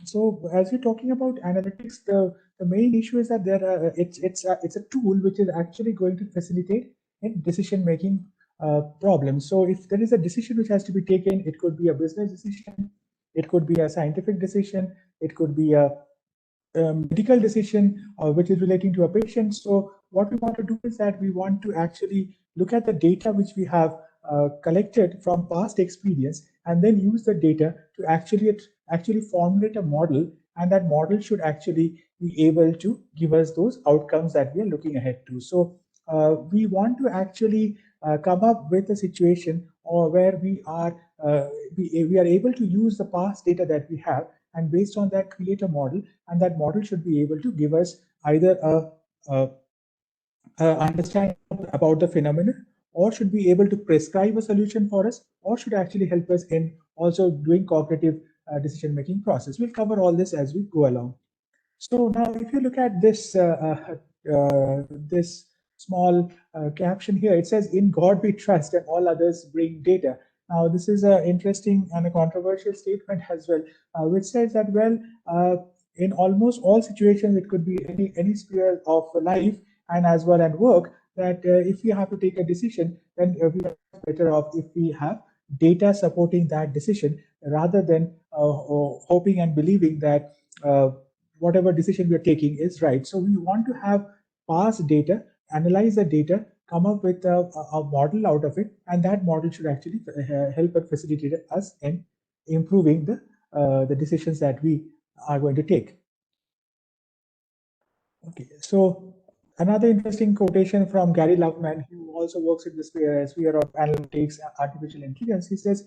So as we're talking about analytics, the main issue is that it's a tool which is actually going to facilitate in decision making problems. So if there is a decision which has to be taken, it could be a business decision, it could be a scientific decision, it could be a medical decision which is relating to a patient. So what we want to do is that we want to actually look at the data which we have collected from past experience and then use the data to actually formulate a model, and that model should actually be able to give us those outcomes that we are looking ahead to. So we want to actually come up with a situation or where we are able to use the past data that we have, and based on that create a model, and that model should be able to give us either a understanding about the phenomenon, or should be able to prescribe a solution for us, or should actually help us in also doing cognitive decision making process. We'll cover all this as we go along. So now if you look at this small caption here, it says, "In God we trust and all others bring data." Now this is an interesting and a controversial statement as well, which says that, well, in almost all situations, it could be any sphere of life and as well and work, that if we have to take a decision, then we are better off if we have data supporting that decision, rather than hoping and believing that whatever decision we are taking is right. So we want to have past data, analyze the data, come up with a model out of it, and that model should actually help and facilitate us in improving the decisions that we are going to take. Okay, so another interesting quotation from Gary Loveman, who also works in the sphere of analytics, artificial intelligence. He says,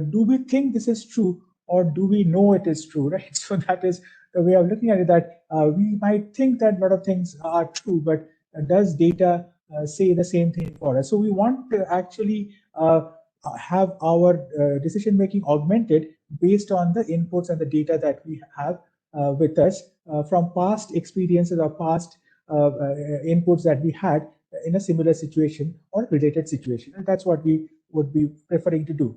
"Do we think this is true, or do we know it is true?" Right. So that is the way of looking at it. That we might think that a lot of things are true, but does data say the same thing for us? So we want to actually have our decision making augmented based on the inputs and the data that we have with us from past experiences or past inputs that we had in a similar situation or related situation. And that's what we would be preferring to do.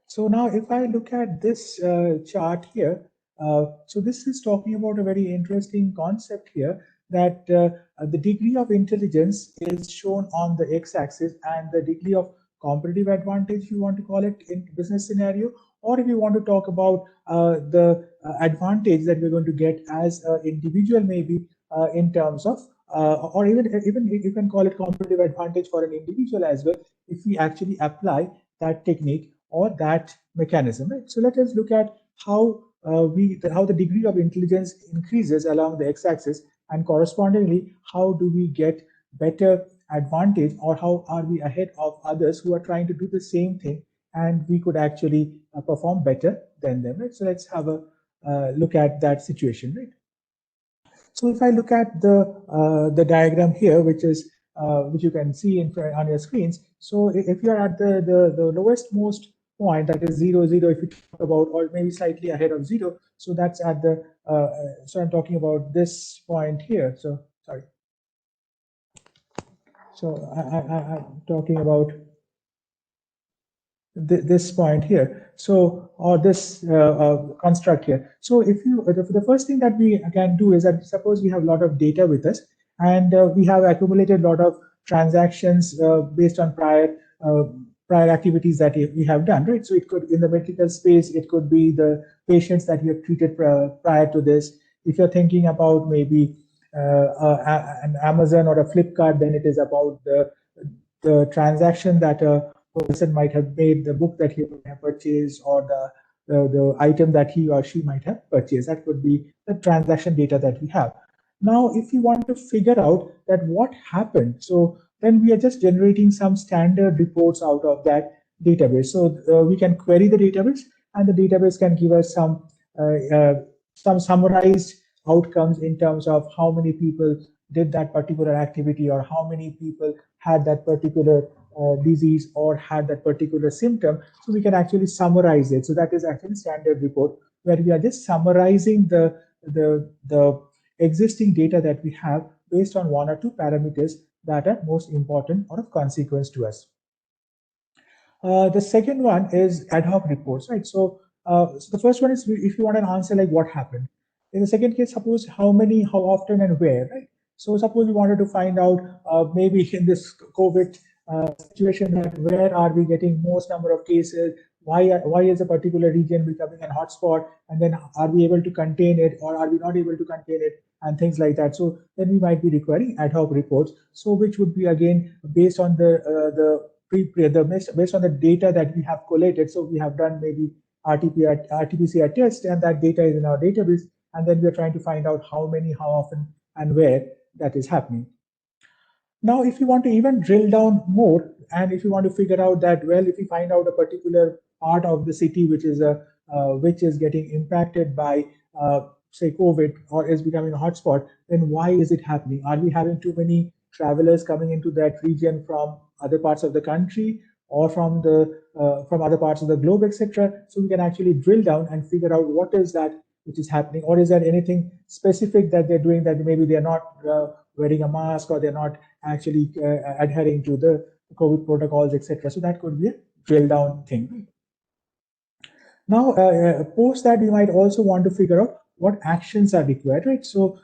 So now if I look at this chart here, so this is talking about a very interesting concept here, that the degree of intelligence is shown on the x-axis, and the degree of competitive advantage, you want to call it in business scenario, or if you want to talk about the advantage that we're going to get as an individual, maybe in terms of or even you can call it competitive advantage for an individual as well, if we actually apply that technique or that mechanism. Right? So let us look at how how the degree of intelligence increases along the x-axis, and correspondingly, how do we get better advantage, or how are we ahead of others who are trying to do the same thing, and we could actually perform better than them. Right? So let's have a look at that situation. Right? So if I look at the diagram here, which you can see on your screens. So if you're at the lowest most point, that is 0, 0, if you talk about, or maybe slightly ahead of 0, so that's at the so I'm talking about this point here. So sorry. So I'm talking about this point here. So, or this construct here. So if you, the first thing that we can do is that, suppose we have a lot of data with us, and we have accumulated a lot of transactions based on uh, prior activities that we have done, right? So it could, in the medical space, it could be the patients that you have treated prior to this. If you're thinking about maybe an Amazon or a Flipkart, then it is about the transaction that a person might have made, the book that he might have purchased, or the item that he or she might have purchased. That could be the transaction data that we have. Now, if you want to figure out that what happened, so then we are just generating some standard reports out of that database. So we can query the database, and the database can give us some summarized outcomes in terms of how many people did that particular activity, or how many people had that particular disease or had that particular symptom. So we can actually summarize it. So that is actually standard report, where we are just summarizing the existing data that we have based on one or two parameters that are most important or of consequence to us. The second one is ad hoc reports, right? So So the first one is if you want an answer like what happened. In the second case, suppose how many, how often, and where, right? So suppose we wanted to find out maybe in this COVID situation that where are we getting most number of cases, why is a particular region becoming a hotspot, and then are we able to contain it or are we not able to contain it, and things like that. So then we might be requiring ad hoc reports. So which would be again based on based on the data that we have collated. So we have done maybe RT-PCR test, and that data is in our database, and then we are trying to find out how many, how often, and where that is happening. Now, if you want to even drill down more, and if you want to figure out that, well, if you find out a particular part of the city which is getting impacted by say COVID or is becoming a hotspot, then why is it happening? Are we having too many travelers coming into that region from other parts of the country or from other parts of the globe, etc.? So we can actually drill down and figure out what is that which is happening, or is there anything specific that they're doing that maybe they're not wearing a mask or they're not actually adhering to the COVID protocols, etc. So that could be a drill down thing. Now, post that, we might also want to figure out what actions are required, right? So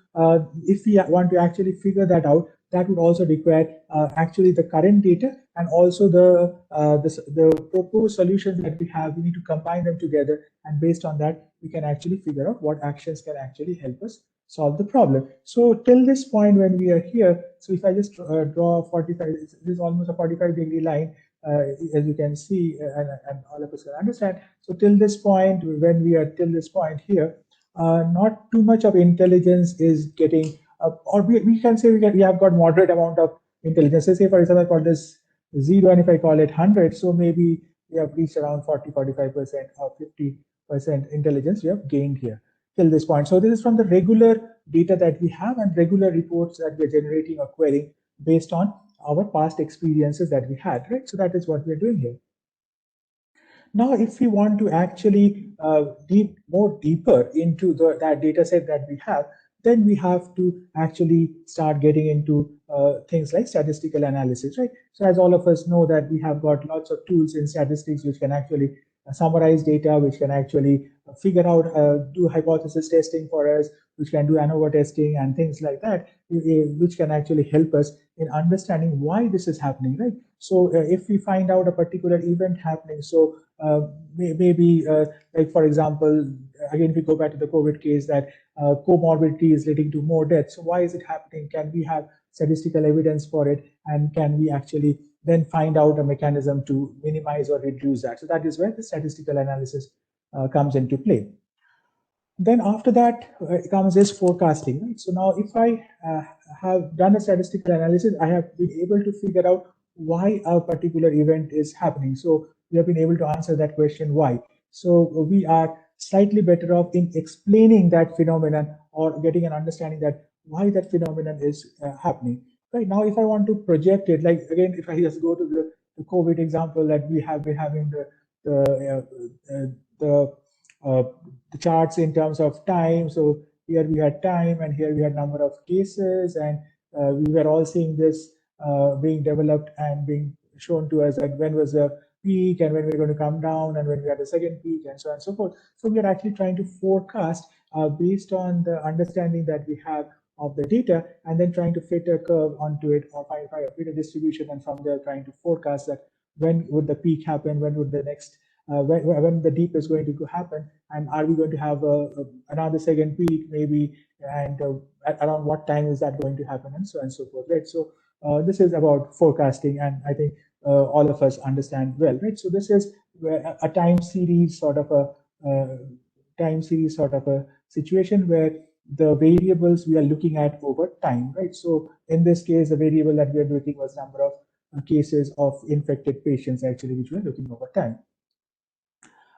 if we want to actually figure that out, that would also require actually the current data and also the proposed solutions that we have. We need to combine them together, and based on that, we can actually figure out what actions can actually help us solve the problem. So till this point when we are here, so if I just draw 45, this is almost a 45-degree line, as you can see, and all of us can understand. So till this point, when we are till this point here, not too much of intelligence is getting, or we can say we have got moderate amount of intelligence. So say for example, I call this 0, and if I call it 100, so maybe we have reached around 40, 45% or 50% intelligence we have gained here till this point. So this is from the regular data that we have and regular reports that we're generating or querying based on our past experiences that we had, right? So that is what we're doing here. Now, if we want to actually deeper into that data set that we have, then we have to actually start getting into things like statistical analysis, right? So as all of us know that we have got lots of tools in statistics which can actually summarize data, which can actually figure out, do hypothesis testing for us, which can do ANOVA testing and things like that, which can actually help us in understanding why this is happening, right? So if we find out a particular event happening, so maybe like for example, again, if we go back to the COVID case, that comorbidity is leading to more deaths. So why is it happening? Can we have statistical evidence for it? And can we actually then find out a mechanism to minimize or reduce that? So that is where the statistical analysis comes into play. Then after that comes this forecasting, right? So now if I have done a statistical analysis, I have been able to figure out why a particular event is happening. So we have been able to answer that question, why. So we are slightly better off in explaining that phenomenon or getting an understanding that why that phenomenon is happening. Right now, if I want to project it, like again, if I just go to the COVID example that we have been having the charts in terms of time. So here we had time, and here we had number of cases, and we were all seeing this being developed and being shown to us, like when was the peak and when we're going to come down and when we had the second peak and so on and so forth. So we are actually trying to forecast based on the understanding that we have of the data, and then trying to fit a curve onto it or find a distribution, and from there trying to forecast that when would the peak happen, when would the next when the deep is going to happen, and are we going to have another second peak maybe, and around what time is that going to happen, and so on and so forth, right? So this is about forecasting, and I think all of us understand well, right? So this is a time series sort of a situation where the variables we are looking at over time, right? So in this case, the variable that we are looking was number of cases of infected patients actually, which we are looking over time.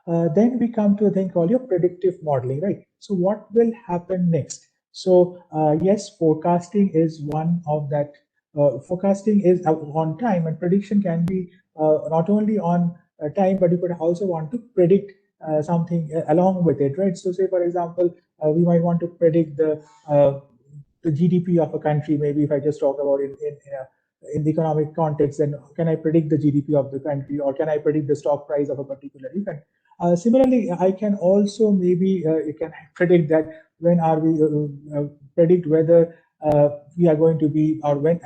Then we come to a thing called your predictive modeling, right? So what will happen next? So yes, forecasting is one of that. Forecasting is on time, and prediction can be not only on time, but you could also want to predict something along with it, right? So say, for example, we might want to predict the GDP of a country. Maybe if I just talk about it in the economic context, then can I predict the GDP of the country, or can I predict the stock price of a particular event? Similarly, I can also maybe you can predict that when are we predict whether we are going to be, or when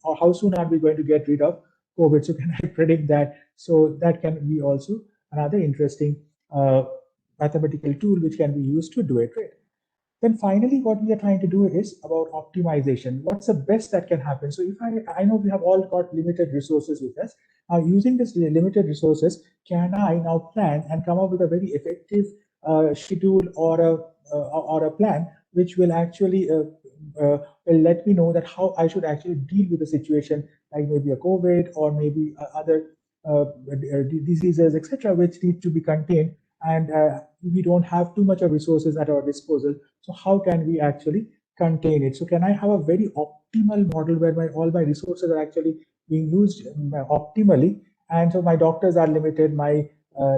or how soon are we going to get rid of COVID. So can I predict that? So that can be also another interesting mathematical tool which can be used to do it, right? Then finally, what we are trying to do is about optimization. What's the best that can happen? So if I know we have all got limited resources with us. Using this limited resources, can I now plan and come up with a very effective schedule or a plan which will actually will let me know that how I should actually deal with the situation, like maybe a COVID or maybe other diseases, etc., which need to be contained, and we don't have too much of resources at our disposal. So how can we actually contain it? So can I have a very optimal model where all my resources are actually being used optimally? And so my doctors are limited, my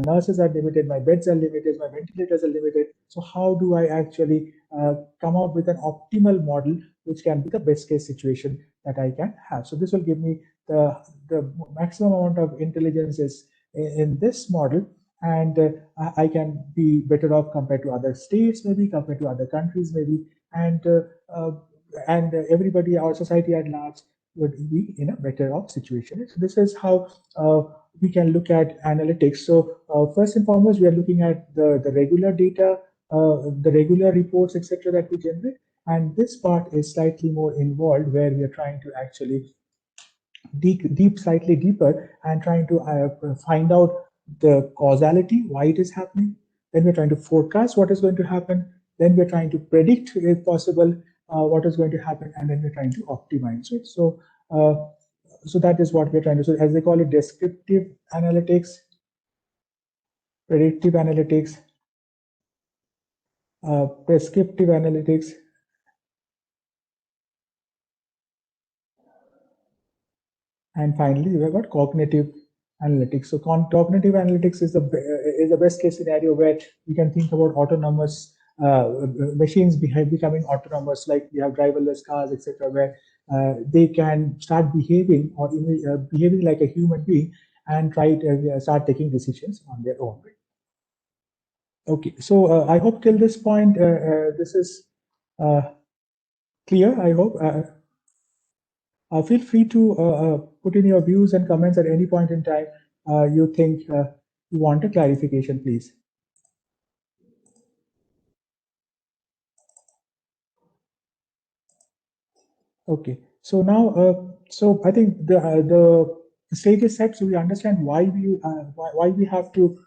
nurses are limited, my beds are limited, my ventilators are limited. So how do I actually come up with an optimal model which can be the best case situation that I can have? So this will give me the maximum amount of intelligence is in this model, and I can be better off compared to other states, maybe compared to other countries, maybe, and uh, everybody, our society at large, would be in a better off situation. So this is how we can look at analytics. So first and foremost, we are looking at the regular data, the regular reports, etc., that we generate. And this part is slightly more involved, where we are trying to actually slightly deeper, and trying to find out the causality, why it is happening. Then we're trying to forecast what is going to happen. Then we're trying to predict, if possible, what is going to happen, and then we're trying to optimize it. So, so that is what we're trying to do. So, as they call it, descriptive analytics, predictive analytics, prescriptive analytics, and finally, we've got cognitive analytics. So cognitive analytics is the best case scenario where we can think about autonomous machines becoming autonomous, like we have driverless cars, etc., where they can start behaving or behaving like a human being and try to start taking decisions on their own. Okay, so I hope till this point this is uh, clear. I hope. Feel free to put in your views and comments at any point in time you think you want a clarification, please. Okay, so now, so I think the stage is set, so we understand why we have to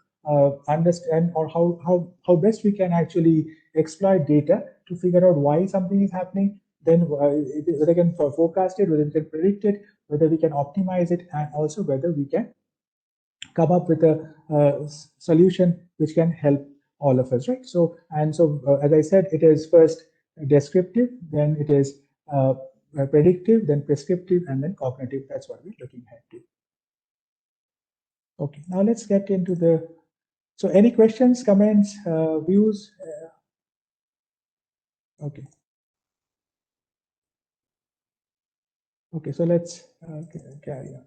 understand, or how best we can actually exploit data to figure out why something is happening. Then whether we can forecast it, whether we can predict it, whether we can optimize it, and also whether we can come up with a solution which can help all of us, right? So, and so, as I said, it is first descriptive, then it is predictive, then prescriptive, and then cognitive. That's what we're looking at. Okay, now let's get into the. So, any questions, comments, views? Okay. Okay, so let's carry on.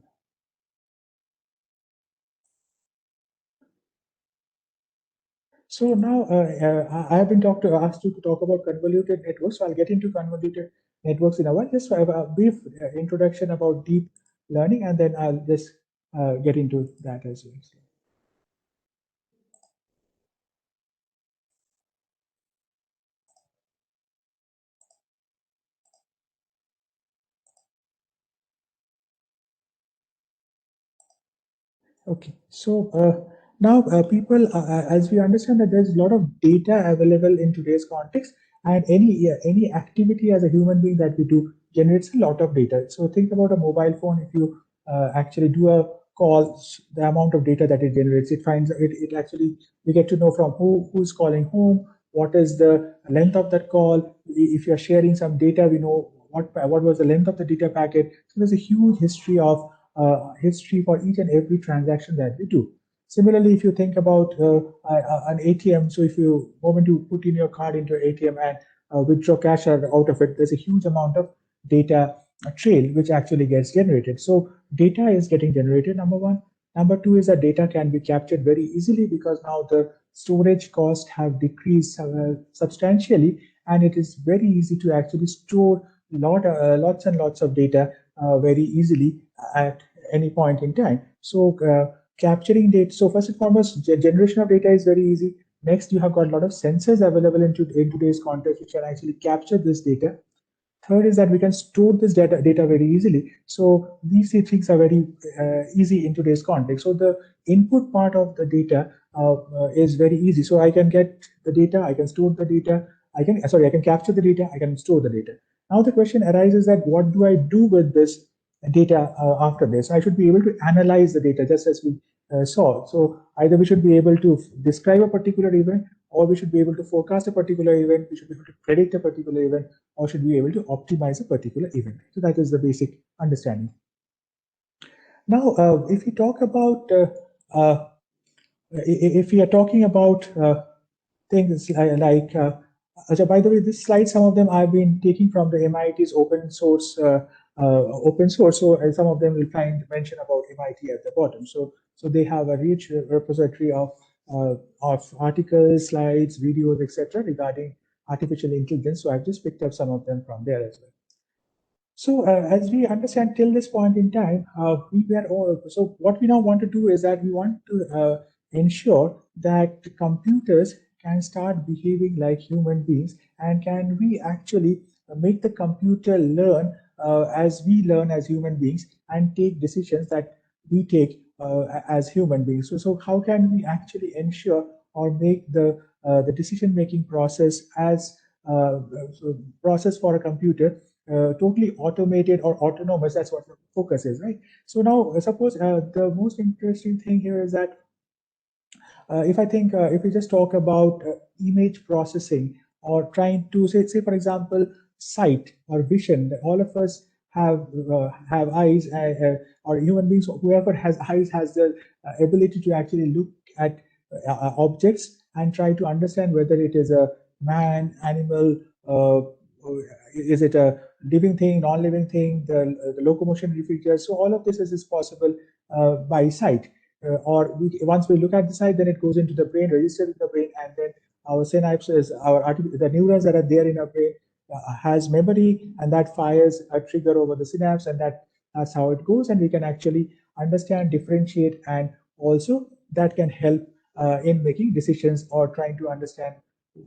So now I have been asked to talk about convoluted networks. So I'll get into convoluted networks in a while. Just have a brief introduction about deep learning, and then I'll just get into that as well. Okay, so now people, as we understand that there's a lot of data available in today's context, and any activity as a human being that we do generates a lot of data. So think about a mobile phone. If you actually do a call, the amount of data that it generates, it actually, we get to know from who's calling whom, what is the length of that call. If you're sharing some data, we know what was the length of the data packet. So there's a huge history for each and every transaction that we do. Similarly, if you think about an ATM, so if you moment you put in your card into an ATM and withdraw cash out of it, there's a huge amount of data trail which actually gets generated. So data is getting generated, number one. Number two is that data can be captured very easily because now the storage costs have decreased substantially, and it is very easy to actually store lots and lots of data very easily at any point in time. So capturing data. So first and foremost, generation of data is very easy. Next, you have got a lot of sensors available in today's context which can actually capture this data. Third is that we can store this data very easily. So these three things are very easy in today's context. So the input part of the data is very easy. So I can get the data, I can store the data, I can capture the data, I can store the data. Now the question arises that what do I do with this data after this? I should be able to analyze the data just as we saw. So either we should be able to describe a particular event, or we should be able to forecast a particular event, we should be able to predict a particular event, or should be able to optimize a particular event. So that is the basic understanding. Now, if we talk about, if we are talking about things like, by the way, this slide, some of them I've been taking from the MIT's open source. So some of them will find mention about MIT at the bottom. So they have a rich repository of articles, slides, videos, etc. regarding artificial intelligence. So I've just picked up some of them from there as well. So as we understand till this point in time, so what we now want to do is that we want to ensure that computers can start behaving like human beings, and can we actually make the computer learn as we learn as human beings and take decisions that we take as human beings. So how can we actually ensure or make the decision-making process as process for a computer totally automated or autonomous? That's what the focus is, right? So now suppose the most interesting thing here is that if we just talk about image processing, or trying to say for example, sight or vision, all of us have eyes, or human beings, whoever has eyes has the ability to actually look at objects and try to understand whether it is a man, animal, is it a living thing, non-living thing, the locomotion features. So all of this is possible by sight. Once we look at the site, then it goes into the brain, registered in the brain, and then our synapses, the neurons that are there in our brain has memory, and that fires a trigger over the synapse, and that's how it goes. And we can actually understand, differentiate, and also that can help in making decisions or trying to understand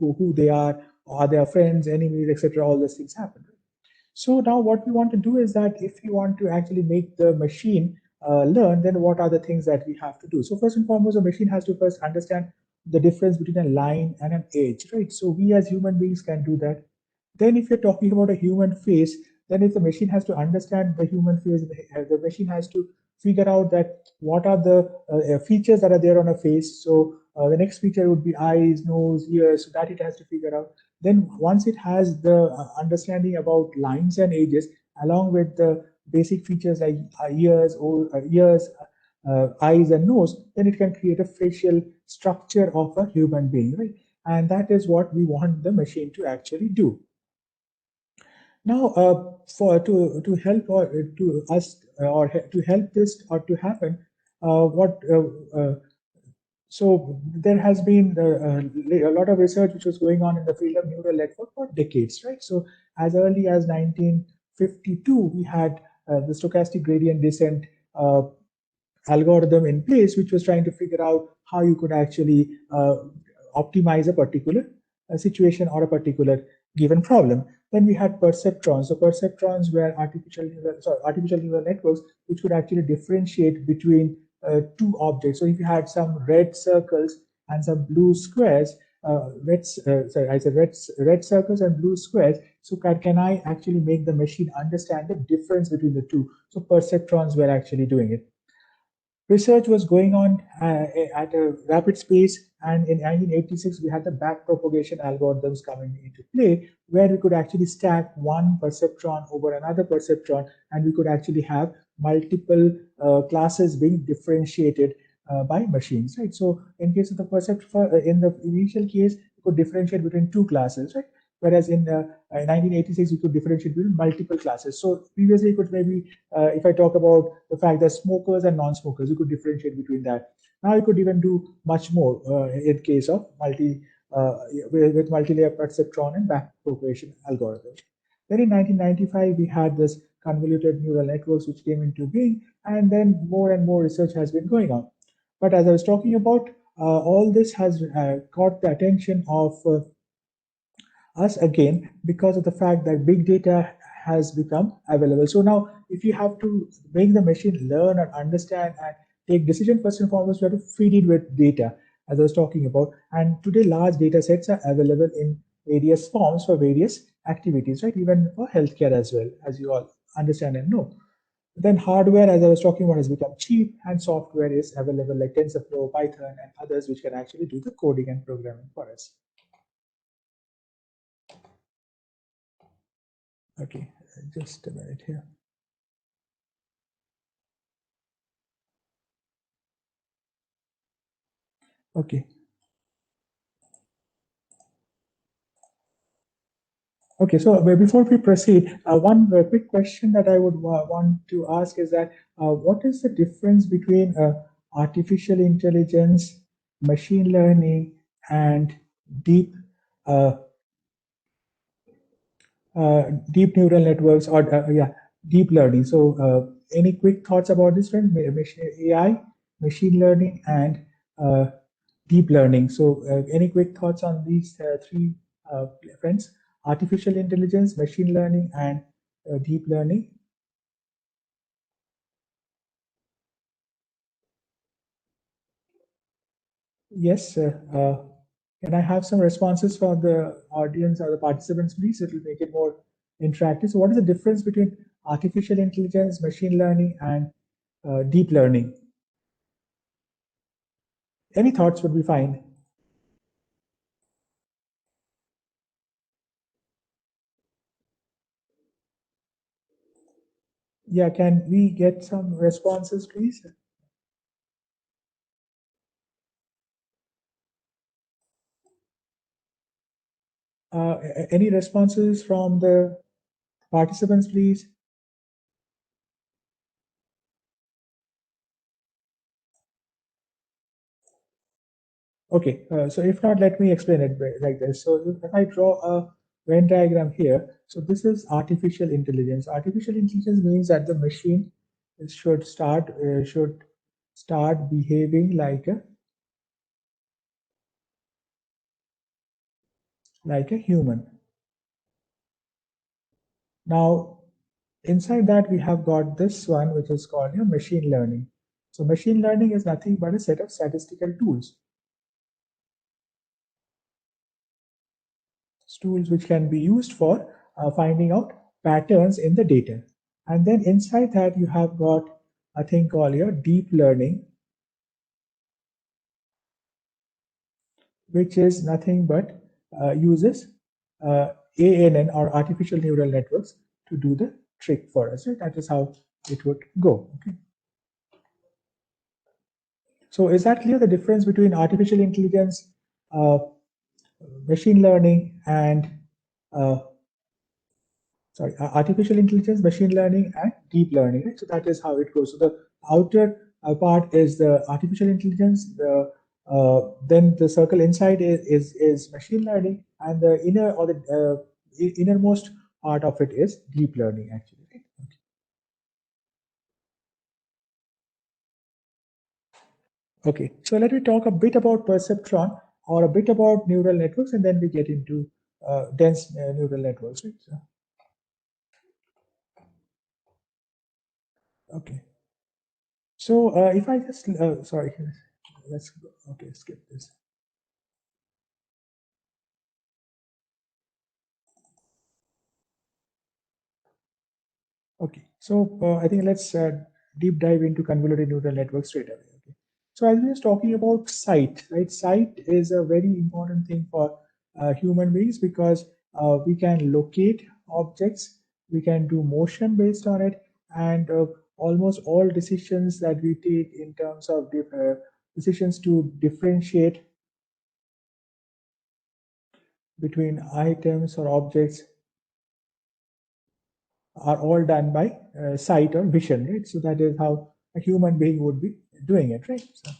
who they are their friends, enemies, etc. All those things happen. So now what we want to do is that if you want to actually make the machine learn, then what are the things that we have to do? So first and foremost, a machine has to first understand the difference between a line and an edge, right? So we as human beings can do that. Then if you're talking about a human face, then if the machine has to understand the human face, the machine has to figure out that what are the features that are there on a face. So the next feature would be eyes, nose, ears, so that it has to figure out. Then once it has the understanding about lines and edges, along with the basic features like ears, eyes, and nose, then it can create a facial structure of a human being, right? And that is what we want the machine to actually do. Now, for to help or to us or to help this or to happen, so there has been a lot of research which was going on in the field of neural network for decades, right? So as early as 1952, we had the stochastic gradient descent algorithm in place, which was trying to figure out how you could actually optimize a particular situation or a particular given problem. Then we had perceptrons. So perceptrons were artificial neural networks which could actually differentiate between two objects. So if you had some red circles and some blue squares, red circles and blue squares. So can I actually make the machine understand the difference between the two? So perceptrons were actually doing it. Research was going on at a rapid pace, and in 1986 we had the backpropagation algorithms coming into play, where we could actually stack one perceptron over another perceptron, and we could actually have multiple classes being differentiated by machines, right? So in case of the in the initial case, we could differentiate between two classes, right? whereas in 1986 you could differentiate between multiple classes. So previously you could maybe, if I talk about the fact that smokers and non-smokers, you could differentiate between that. Now you could even do much more in case of uh, with multi-layer perceptron and backpropagation algorithms. Then in 1995 we had this convoluted neural networks which came into being, and then more and more research has been going on. But as I was talking about, all this has caught the attention of us again because of the fact that big data has become available. So now, if you have to make the machine learn and understand and take decision, first and foremost, you have to feed it with data, as I was talking about. And today, large data sets are available in various forms for various activities, right? Even for healthcare as well, as you all understand and know. Then hardware, as I was talking about, has become cheap, and software is available like TensorFlow, Python, and others, which can actually do the coding and programming for us. Okay, just a minute here. Okay. Okay, so before we proceed, one quick question that I would want to ask is that what is the difference between artificial intelligence, machine learning, and deep uh, deep neural networks, or yeah, deep learning? So, any quick thoughts about this one? AI, machine learning, and deep learning. So, any quick thoughts on these three friends? Artificial intelligence, machine learning, and deep learning. Yes. Can I have some responses for the audience or the participants, please? It will make it more interactive. So, what is the difference between artificial intelligence, machine learning, and deep learning? Any thoughts would be fine. Yeah, can we get some responses, please? Any responses from the participants, please? Okay, so if not, let me explain it like this. So if I draw a Venn diagram here, so this is artificial intelligence. Artificial intelligence means that the machine should start behaving like a human. Now, inside that we have got this one, which is called machine learning. So machine learning is nothing but a set of statistical tools which can be used for finding out patterns in the data. And then inside that you have got a thing called your deep learning, which is nothing but uses ANN, or artificial neural networks, to do the trick for us. Right? That is how it would go. Okay. So is that clear, the difference between artificial intelligence, uh, machine learning, and uh, artificial intelligence, machine learning, and deep learning. Right? So that is how it goes. So the outer part is the artificial intelligence. Then the circle inside is machine learning, and the inner, or the innermost part of it is deep learning. Actually, right? Okay. So let me talk a bit about perceptron, or a bit about neural networks, and then we get into dense neural networks. Right? So, okay. So if I just sorry, let's go. Okay, skip this. Okay, so I think let's deep dive into convoluted neural networks straight away. Okay, so as we was talking about sight, right? Sight is a very important thing for human beings because we can locate objects, we can do motion based on it, and almost all decisions that we take in terms of decisions to differentiate between items or objects are all done by sight or vision, right? So that is how a human being would be doing it, right? So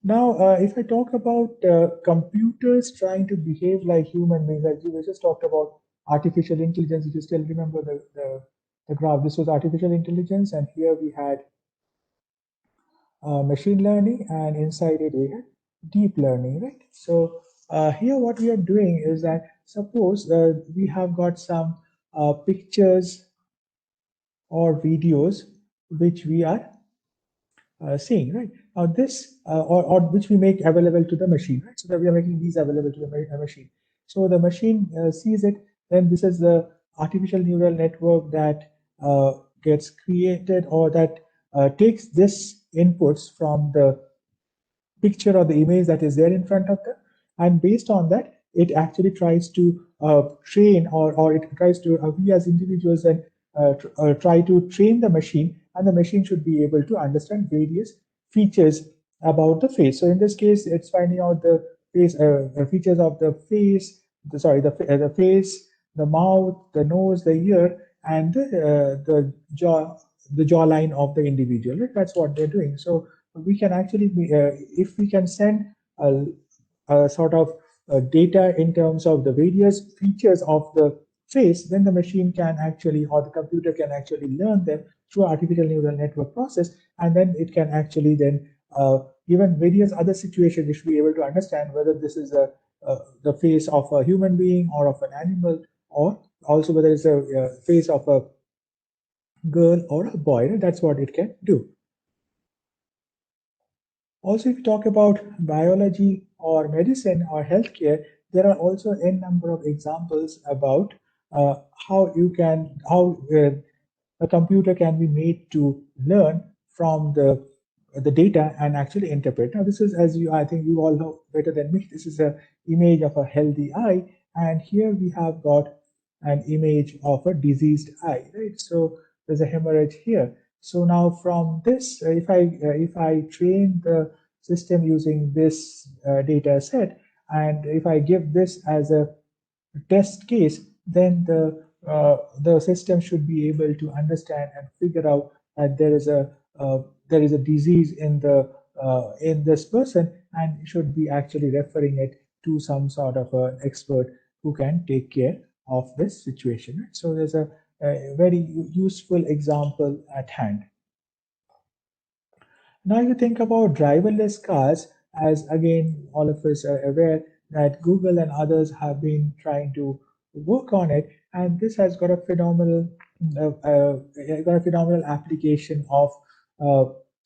now, if I talk about computers trying to behave like human beings, as we just talked about artificial intelligence, if you still remember the graph, this was artificial intelligence, and here we had machine learning, and inside it we had deep learning, right? So here what we are doing is that suppose we have got some pictures or videos which we are seeing, right? Now this, or which we make available to the machine, right? So that we are making these available to the machine. So the machine sees it, then this is the artificial neural network that gets created, or that takes this inputs from the picture or the image that is there in front of them, and based on that it actually tries to train, or it tries to, we as individuals then try to train the machine, and the machine should be able to understand various features about the face. So in this case it's finding out the face, features of the face, the face, the mouth, the nose, the ear, and the jawline of the individual, right? That's what they're doing. So we can actually if we can send a sort of data in terms of the various features of the face, then the machine can actually, or the computer can actually learn them through artificial neural network process, and then it can actually then given various other situations, it should be able to understand whether this is the face of a human being or of an animal, or also whether it's a face of a girl or a boy. Right? That's what it can do. Also, if you talk about biology or medicine or healthcare, there are also a number of examples about how a computer can be made to learn from the data and actually interpret. Now, this is, as you, I think you all know better than me, this is an image of a healthy eye, and here we have got an image of a diseased eye, right? So there's a hemorrhage here. So now from this, if I train the system using this data set, and if I give this as a test case, then the system should be able to understand and figure out that there is a disease in this person, and should be actually referring it to some sort of an expert who can take care of this situation. Right? So there's a very useful example at hand. Now you think about driverless cars, as again all of us are aware that Google and others have been trying to work on it, and this has got a phenomenal application uh,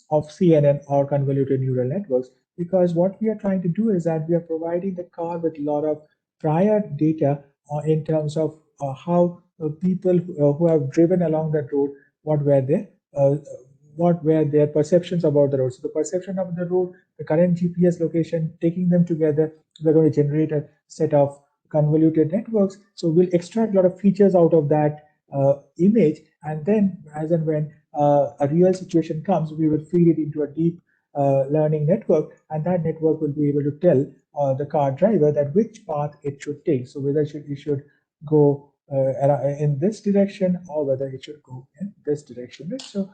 of CNN, or convoluted neural networks, because what we are trying to do is that we are providing the car with a lot of prior data in terms of how people who have driven along that road, what were their uh, what were their perceptions about the road. So the perception of the road, the current GPS location, taking them together, we're going to generate a set of convoluted networks. So we'll extract a lot of features out of that image, and then as and when a real situation comes, we will feed it into a deep learning network, and that network will be able to tell the car driver that which path it should take. So whether it should go in this direction, or whether it should go in this direction. Right? So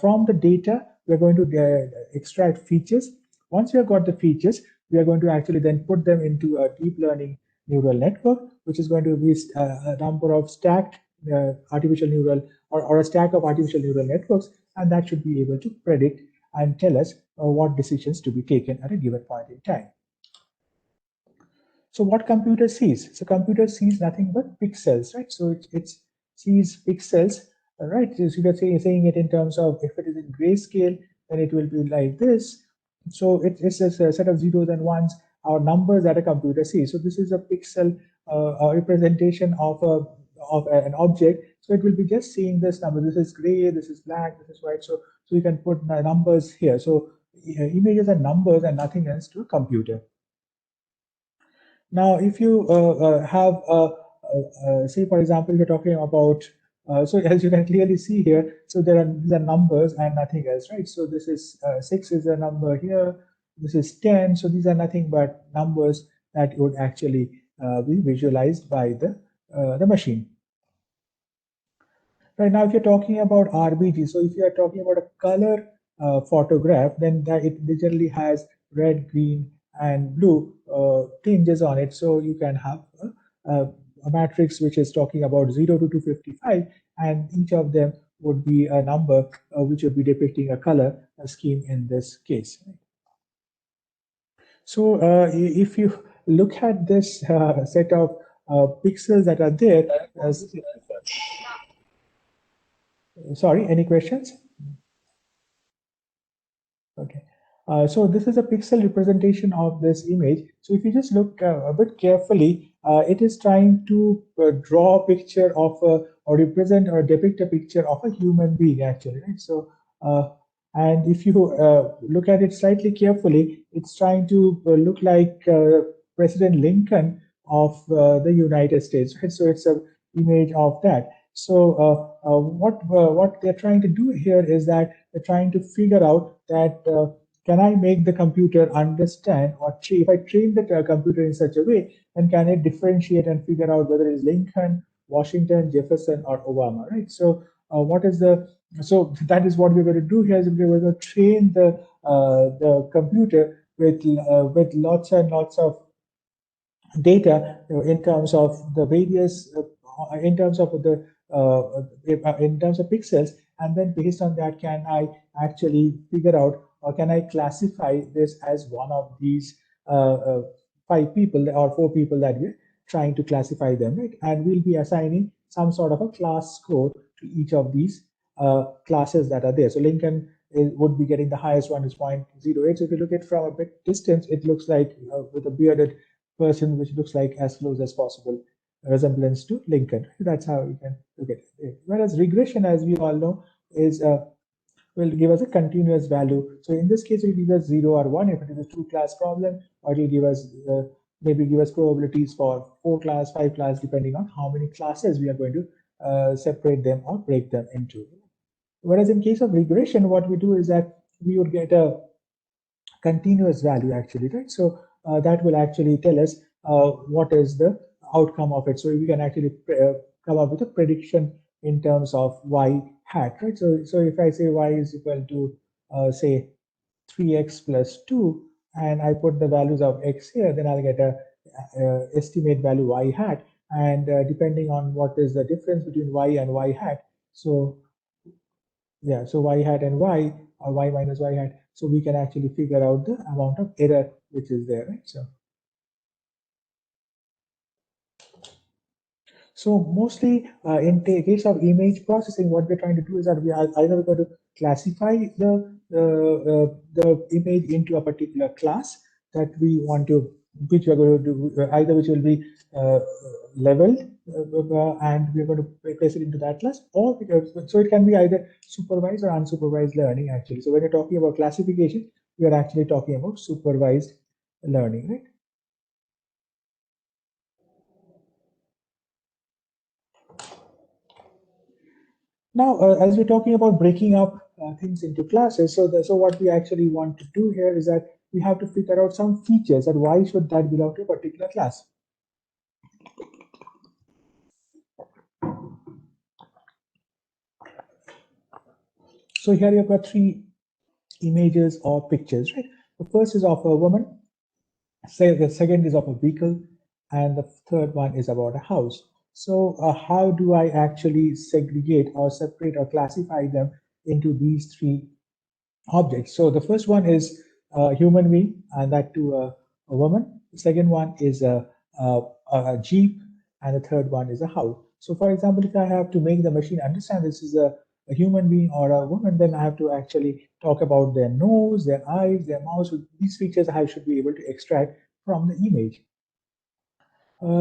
from the data, we're going to extract features. Once we have got the features, we are going to actually then put them into a deep learning neural network, which is going to be a number of stacked artificial neural, or a stack of artificial neural networks, and that should be able to predict and tell us what decisions to be taken at a given point in time. So what computer sees? So computer sees nothing but pixels, right? So it sees pixels, right? So you can saying it in terms of, if it is in grayscale, then it will be like this. So it's a set of zeros and ones, or numbers that a computer sees. So this is a pixel representation of an object. So it will be just seeing this number. This is gray, this is black, this is white. So you can put numbers here. So images are numbers and nothing else to a computer. Now, if you have, say, for example, you're talking about, so as you can clearly see here, so these are numbers and nothing else, right? So this is 6 is a number here, this is 10, so these are nothing but numbers that would actually be visualized by the machine. Right now, if you're talking about RBG, so if you are talking about a color photograph, then that it generally has red, green, and blue tinges on it. So you can have a matrix which is talking about 0 to 255, and each of them would be a number which would be depicting a color scheme in this case. So if you look at this set of pixels that are there, sorry, any questions? Okay. So this is a pixel representation of this image. So if you just look a bit carefully, it is trying to draw a picture of or represent or depict a picture of a human being actually, right? So and if you look at it slightly carefully, it's trying to look like President Lincoln of the United States, right? So it's a image of that. So what they're trying to do here is that they're trying to figure out that can I make the computer understand, or if I train the computer in such a way, then can it differentiate and figure out whether it's Lincoln, Washington, Jefferson, or Obama, right? So what is the so that is what we're going to do here is we're going to train the computer with lots and lots of data in terms of the various in terms of the in terms of pixels, and then based on that can I actually figure out or can I classify this as one of these five people or four people that we're trying to classify them, right? And we'll be assigning some sort of a class score to each of these classes that are there. So Lincoln would be getting the highest one is 0.08. So if you look at from a bit distance, it looks like with a bearded person, which looks like as close as possible resemblance to Lincoln. That's how you can look at it. Whereas regression, as we all know, is will give us a continuous value. So in this case, it will give us 0 or 1 if it is a two-class problem, or it will give us maybe give us probabilities for 4-class, 5-class, depending on how many classes we are going to separate them or break them into. Whereas in case of regression, what we do is that we would get a continuous value actually, right? So that will actually tell us what is the outcome of it. So we can actually come up with a prediction in terms of y hat, right? So if I say y is equal to say 3x plus 2, and I put the values of x here, then I'll get a estimate value y hat, and depending on what is the difference between y and y hat, so yeah, so y hat and y, or y minus y hat, so we can actually figure out the amount of error which is there, right? So mostly in the case of image processing, what we're trying to do is that we are either going to classify the image into a particular class that we want to, which we are going to do, either which will be leveled and we're going to place it into that class, or so it can be either supervised or unsupervised learning actually. So when you're talking about classification, we are actually talking about supervised learning, right? Now, as we're talking about breaking up things into classes, so what we actually want to do here is that we have to figure out some features and why should that belong to a particular class. So here you've got three images or pictures, right? The first is of a woman, the second is of a vehicle, and the third one is about a house. So how do I actually segregate or separate or classify them into these three objects? So the first one is a human being, and that to a woman. The second one is a jeep, and the third one is a house. So for example, if I have to make the machine understand this is a human being or a woman, then I have to actually talk about their nose, their eyes, their mouth. So these features I should be able to extract from the image.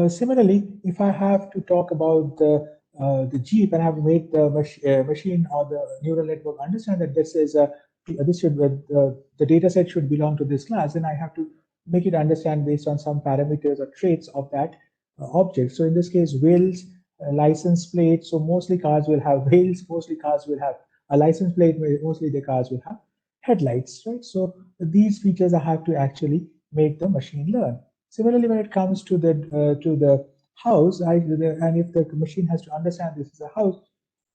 Similarly, if I have to talk about the Jeep and I have to make the machine or the neural network understand that this is a this should the data set should belong to this class, then I have to make it understand based on some parameters or traits of that object. So in this case, wheels, license plate. So mostly cars will have wheels. Mostly cars will have a license plate. Mostly the cars will have headlights, right? So these features I have to actually make the machine learn. Similarly, when it comes to the house, and if the machine has to understand this is a house,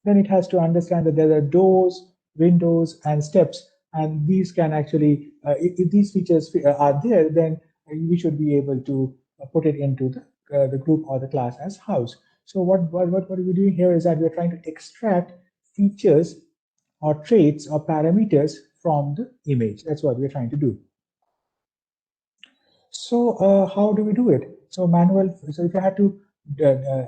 then it has to understand that there are doors, windows, and steps, and these can actually, if these features are there, then we should be able to put it into the group or the class as house. So what we're doing here is that we're trying to extract features or traits or parameters from the image. That's what we're trying to do. So how do we do it? So manual. So if you had to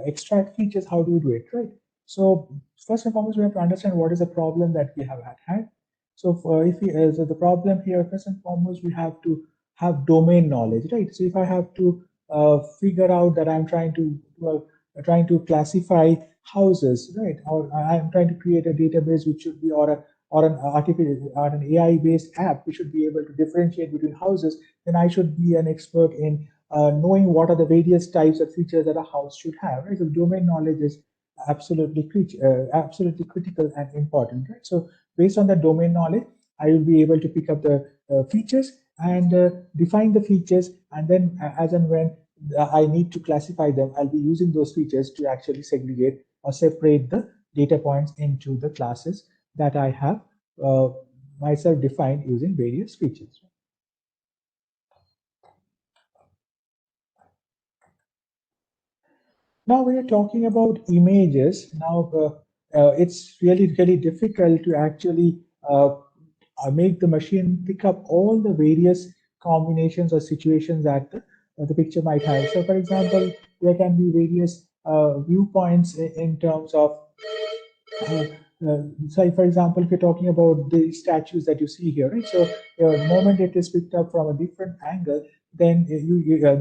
extract features, how do we do it, right? So first and foremost, we have to understand what is the problem that we have had. So if we, so the problem here, first and foremost, we have to have domain knowledge, right? So if I have to figure out that I'm trying to classify houses, right? Or I'm trying to create a database which should be, or an artificial or an AI-based app which should be able to differentiate between houses, then I should be an expert in knowing what are the various types of features that a house should have. Right? So domain knowledge is absolutely critical and important. Right? So based on that domain knowledge, I will be able to pick up the features and define the features, and then as and when I need to classify them, I'll be using those features to actually segregate or separate the data points into the classes that I have uh, myself defined using various features. Now, when you're talking about images, now it's really difficult to actually make the machine pick up all the various combinations or situations that the picture might have. So, for example, there can be various viewpoints in terms of uh, so for example, if you're talking about the statues that you see here, right? So the moment it is picked up from a different angle, then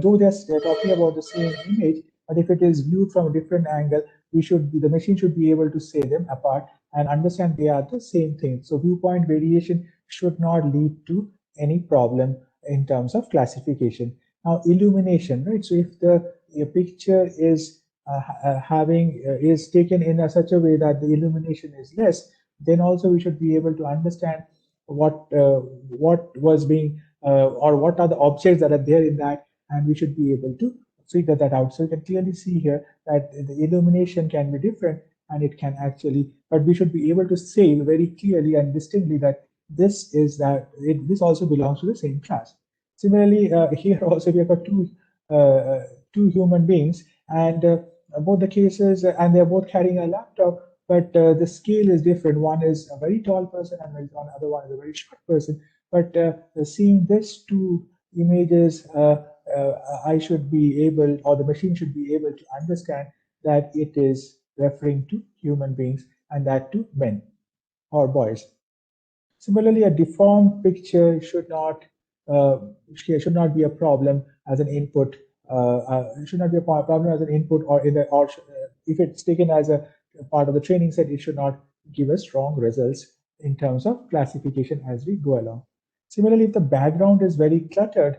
though they're talking about the same image, but if it is viewed from a different angle, the machine should be able to say them apart and understand they are the same thing. So viewpoint variation should not lead to any problem in terms of classification. Now, illumination, right? So if the picture is having is taken in such a way that the illumination is less, then also we should be able to understand what was being or what are the objects that are there in that, and we should be able to figure that out. So you can clearly see here that the illumination can be different, and it can actually, but we should be able to say very clearly and distinctly that this also belongs to the same class. Similarly, here also we have got two human beings, and both the cases, and they're both carrying a laptop, but the scale is different. One is a very tall person, and the other one is a very short person. But seeing these two images, I should be able, or the machine should be able to understand that it is referring to human beings, and that to men or boys. Similarly, a deformed picture uh, should not be a problem as an input. Should not be a problem as an input, or if it's taken as a part of the training set, it should not give us strong results in terms of classification as we go along. Similarly, if the background is very cluttered,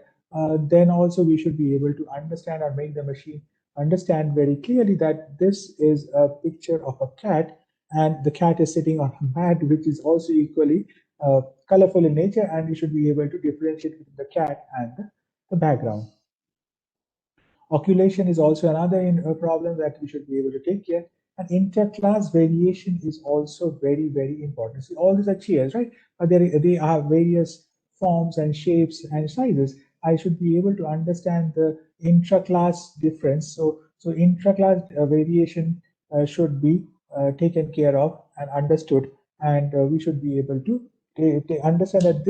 then also we should be able to understand or make the machine understand very clearly that this is a picture of a cat, and the cat is sitting on a mat, which is also equally colorful in nature, and you should be able to differentiate between the cat and the background. Occultation is also another problem that we should be able to take care. And interclass variation is also very important. See, all these are chairs, right? But they have various forms and shapes and sizes. I should be able to understand the intraclass difference. So intraclass variation should be taken care of and understood, and we should be able to understand that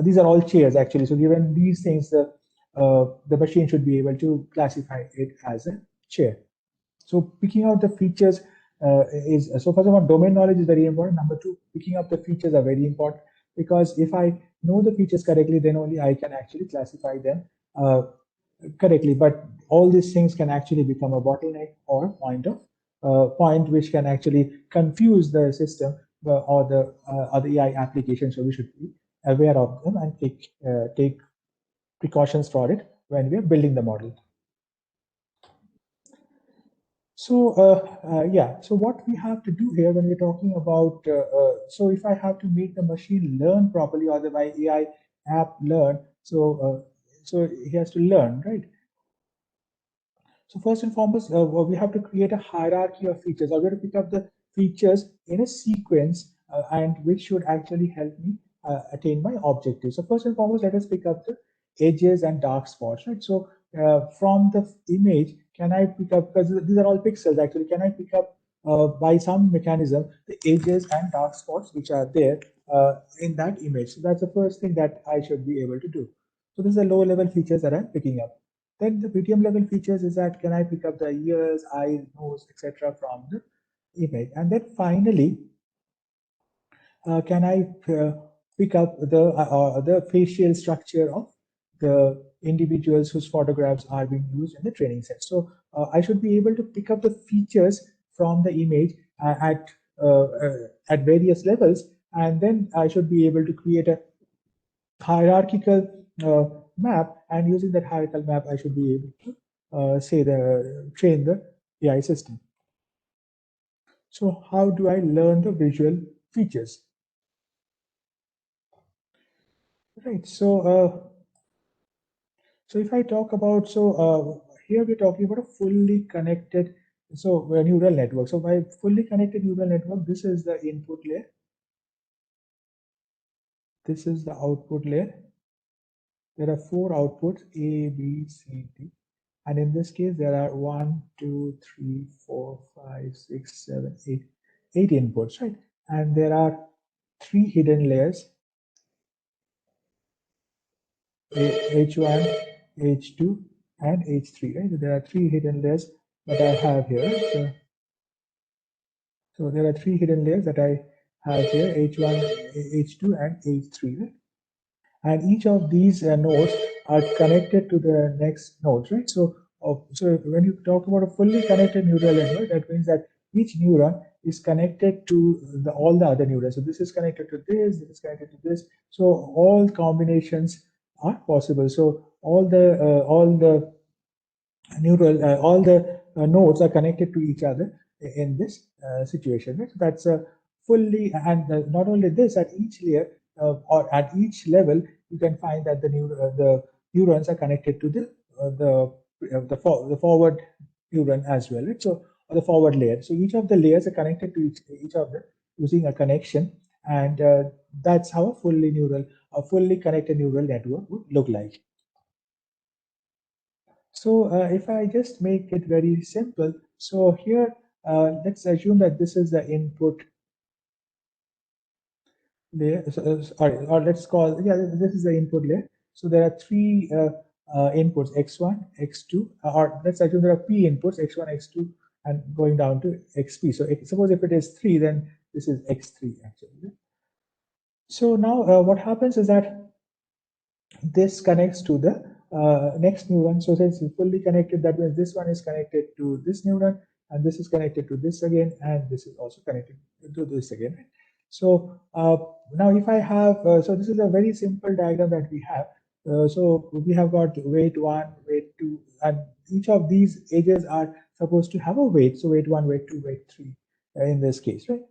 these are all chairs actually. So given these things, the machine should be able to classify it as a chair. So picking out the features is, so first of all, domain knowledge is very important. Number two, picking up the features are very important, because if I know the features correctly, then only I can actually classify them uh, correctly. But all these things can actually become a bottleneck or point which can actually confuse the system or the AI application. So we should be aware of them and take precautions for it when we are building the model. So yeah, so what we have to do here when we're talking about, so if I have to make the machine learn properly, or the my AI app learn, So he has to learn, right? So first and foremost, we have to create a hierarchy of features. I'm going to pick up the features in a sequence, and which should actually help me attain my objective. So first and foremost, let us pick up the edges and dark spots, right? So from the image, can I pick up, because these are all pixels actually, can I pick up by some mechanism the edges and dark spots which are there in that image? So that's the first thing that I should be able to do. So this is the low level features that I'm picking up. Then the medium level features is that can I pick up the ears, eyes, nose, etc. from the image. And then finally, can I pick up the facial structure of the individuals whose photographs are being used in the training set. So I should be able to pick up the features from the image at various levels, and then I should be able to create a hierarchical map, and using that hierarchical map, I should be able to say the train the AI system. So how do I learn the visual features? Right. So if I talk about here we're talking about a fully connected neural network. So by fully connected neural network, this is the input layer, this is the output layer. There are four outputs A, B, C, D. And in this case, there are 1, 2, 3, 4, 5, 6, 7, 8, 8 inputs, right? And there are three hidden layers, H1, H2, and H3, right? So there are three hidden layers that I have here. So there are three hidden layers that I have here, H1, H2, and H3, right? And each of these nodes are connected to the next nodes, right? So when you talk about a fully connected neural network, that means that each neuron is connected to all the other neurons. So this is connected to this is connected to this. So all combinations are possible. So all the all the nodes are connected to each other in this situation. Right? So that's a fully, and not only this, at each layer or at each level, you can find that the neurons are connected to the forward neuron as well. Right? So or the forward layer. So each of the layers are connected to each of them using a connection, and that's how a fully connected neural network would look like. So if I just make it very simple, so here let's assume that this is the input layer, or let's call, yeah, this is the input layer. So there are three inputs, x1, x2, or let's assume there are p inputs, x1, x2, and going down to xp. So suppose if it is 3, then this is x3 actually. So now what happens is that this connects to the next neuron. So since it's fully connected, that means this one is connected to this neuron, and this is connected to this again, and this is also connected to this again. Right? So now if I have, so this is a very simple diagram that we have. So we have got weight 1, weight 2, and each of these edges are supposed to have a weight. So weight 1, weight 2, weight 3 in this case, right?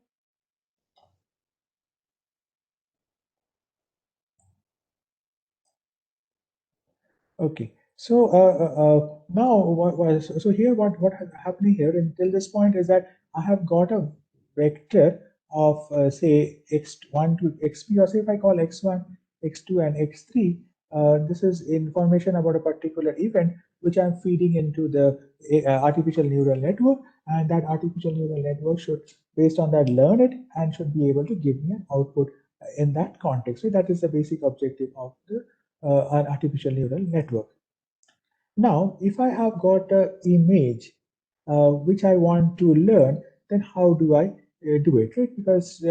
Okay. So now, so here what happening here until this point is that I have got a vector of say x1 to xp, or say if I call x1, x2, and x3, this is information about a particular event which I'm feeding into the artificial neural network, and that artificial neural network should, based on that, learn it and should be able to give me an output in that context. So that is the basic objective of an artificial neural network. Now, if I have got an image which I want to learn, then how do I do it, right? Because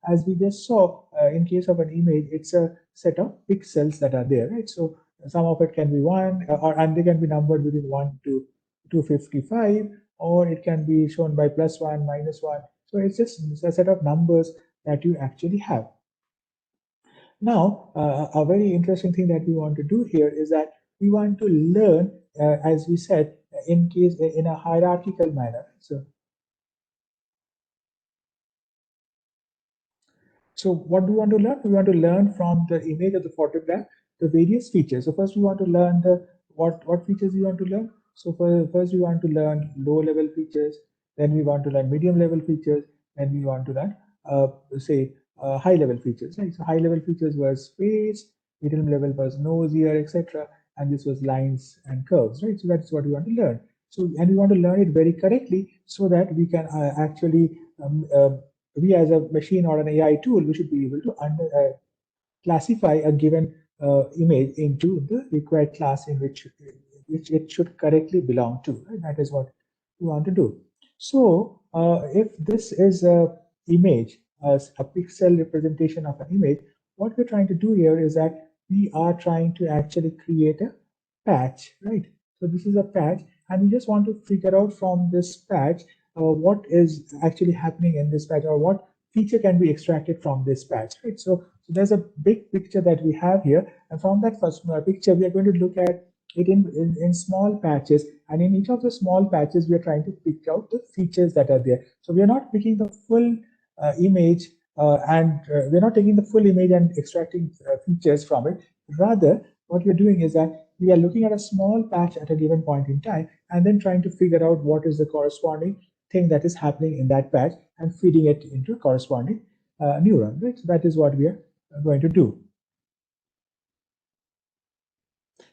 as we just saw, in case of an image, it's a set of pixels that are there, right? So some of it can be one, and they can be numbered within 1 to 255, or it can be shown by +1, -1. So it's just a set of numbers that you actually have. Now, a very interesting thing that we want to do here is that we want to learn, as we said, in a hierarchical manner. So what do we want to learn? We want to learn from the image of the photograph the various features. So first we want to learn the what features we want to learn. So first we want to learn low level features, then we want to learn medium level features, then we want to learn say high level features, right? So high level features was face, medium level was nose, ear, etc., and this was lines and curves, right? So that's what we want to learn. So and we want to learn it very correctly so that we can actually we as a machine or an AI tool, we should be able to classify a given image into the required class in which it should correctly belong to. Right? That is what we want to do. So if this is a image, a pixel representation of an image, what we're trying to do here is that we are trying to actually create a patch, right? So this is a patch, and we just want to figure out from this patch what is actually happening in this patch, or what feature can be extracted from this patch, right? So there's a big picture that we have here, and from that first picture, we are going to look at it in small patches, and in each of the small patches, we are trying to pick out the features that are there. So we are not picking the full image, and we're not taking the full image and extracting features from it. Rather, what we're doing is that we are looking at a small patch at a given point in time, and then trying to figure out what is the corresponding thing that is happening in that patch, and feeding it into a corresponding neuron, right? So that is what we are going to do.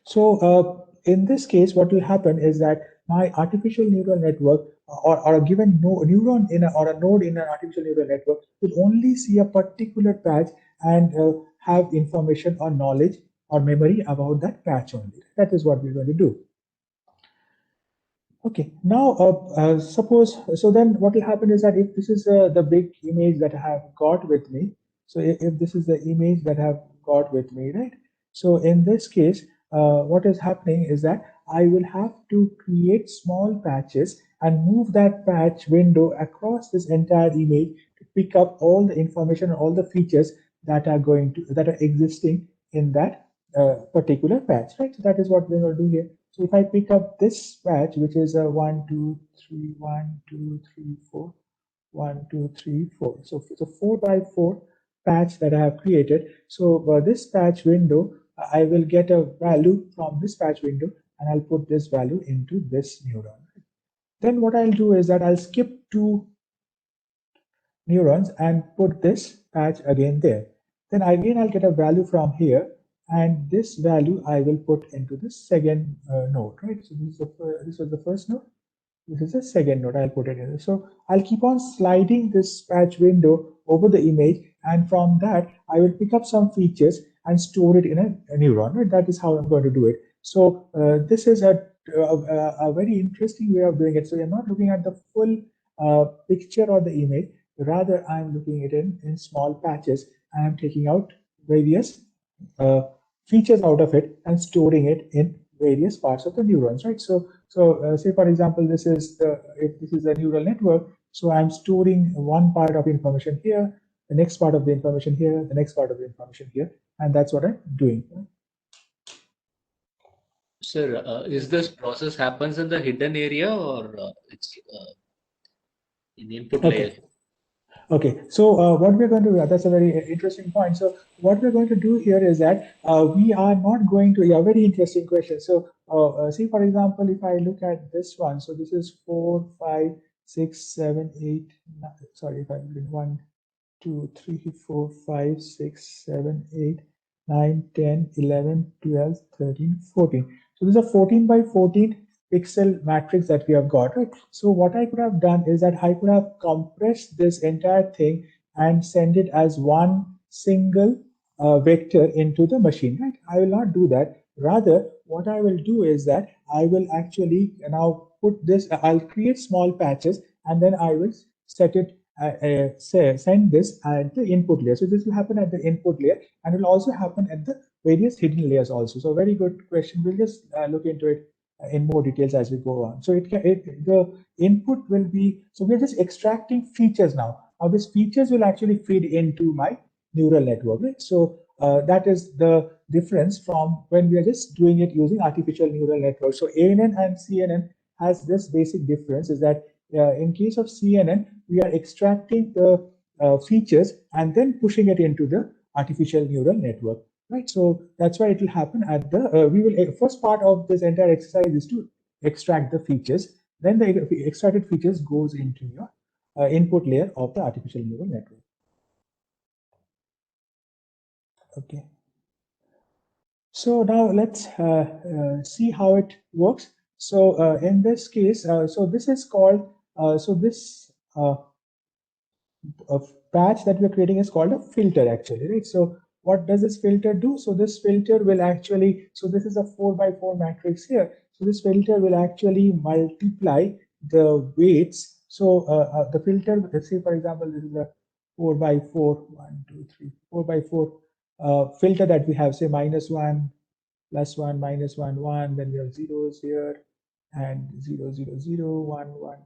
So in this case, what will happen is that my artificial neural network, or a given neuron or a node in an artificial neural network, will only see a particular patch and have information or knowledge or memory about that patch only. That is what we're going to do. Okay, now suppose, so then what will happen is that if this is the big image that I have got with me, so if this is the image that I have got with me, right? So in this case, what is happening is that I will have to create small patches and move that patch window across this entire image to pick up all the information and all the features that are existing in that particular patch, right? So that is what we're going to do here. So if I pick up this patch, which is a 1, 2, 3, 1, 2, 3, 4, 1, 2, 3, 4. So it's a 4 by 4 patch that I have created. So this patch window, I will get a value from this patch window, and I'll put this value into this neuron. Then what I'll do is that I'll skip 2 neurons and put this patch again there. Then again, I'll get a value from here, and this value I will put into the second node, right? So this was the first node. This is the second node. I'll put it in. So I'll keep on sliding this patch window over the image, and from that I will pick up some features and store it in a neuron. Right? That is how I'm going to do it. So this is a very interesting way of doing it. So you're not looking at the full picture or the image. Rather, I'm looking at it in small patches, and I'm taking out various features out of it and storing it in various parts of the neurons, right? So say for example, if this is a neural network, so I'm storing one part of information here, the next part of the information here, the next part of the information here, and that's what I'm doing. Sir, is this process happens in the hidden area, or it's in the input layer? Okay, so what we're going to do, that's a very interesting point. So what we're going to do here is that we are not going to, very interesting question. So see, for example, if I look at this one, so this is 4, 5, 6, 7, 8, 9, sorry, if I did 1, 2, 3, 4, 5, 6, 7, 8, 9, 10, 11, 12, 13, 14. So this is a 14 by 14 pixel matrix that we have got, right? So what I could have done is that I could have compressed this entire thing and send it as one single vector into the machine, right? I will not do that. Rather, what I will do is that I will actually now put this, I'll create small patches, and then I will set it send this at the input layer. So this will happen at the input layer, and will also happen at the various hidden layers also. So very good question. We'll just look into it in more details as we go on. So the input will be, so we're just extracting features now. Now these features will actually feed into my neural network, right? So that is the difference from when we are just doing it using artificial neural network. So ANN and CNN has this basic difference, is that in case of CNN, we are extracting the features and then pushing it into the artificial neural network. right? So that's why it will happen at the, we will, first part of this entire exercise is to extract the features. Then the extracted features goes into your input layer of the artificial neural network. Okay. So now let's see how it works. So in this case, so this is called, so this patch that we're creating is called a filter actually, right? So what does this filter do? So this filter will actually, so this is a 4x4 matrix here. So this filter will actually multiply the weights. So the filter, let's say for example, this is a 4x4, 1, 2, 3, 4x4 filter that we have, say -1, +1, -1, 1, then we have zeros here, and 0, 0, 0, 1, 1, 1,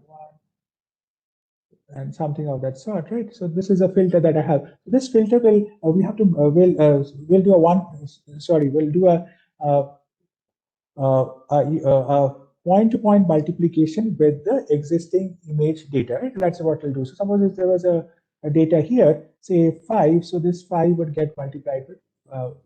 and something of that sort, right? So this is a filter that I have. This filter will, we have to, we'll do a one, sorry, we'll do uh, a point-to-point multiplication with the existing image data, right? That's what we'll do. So suppose if there was a data here, say 5, so this 5 would get multiplied with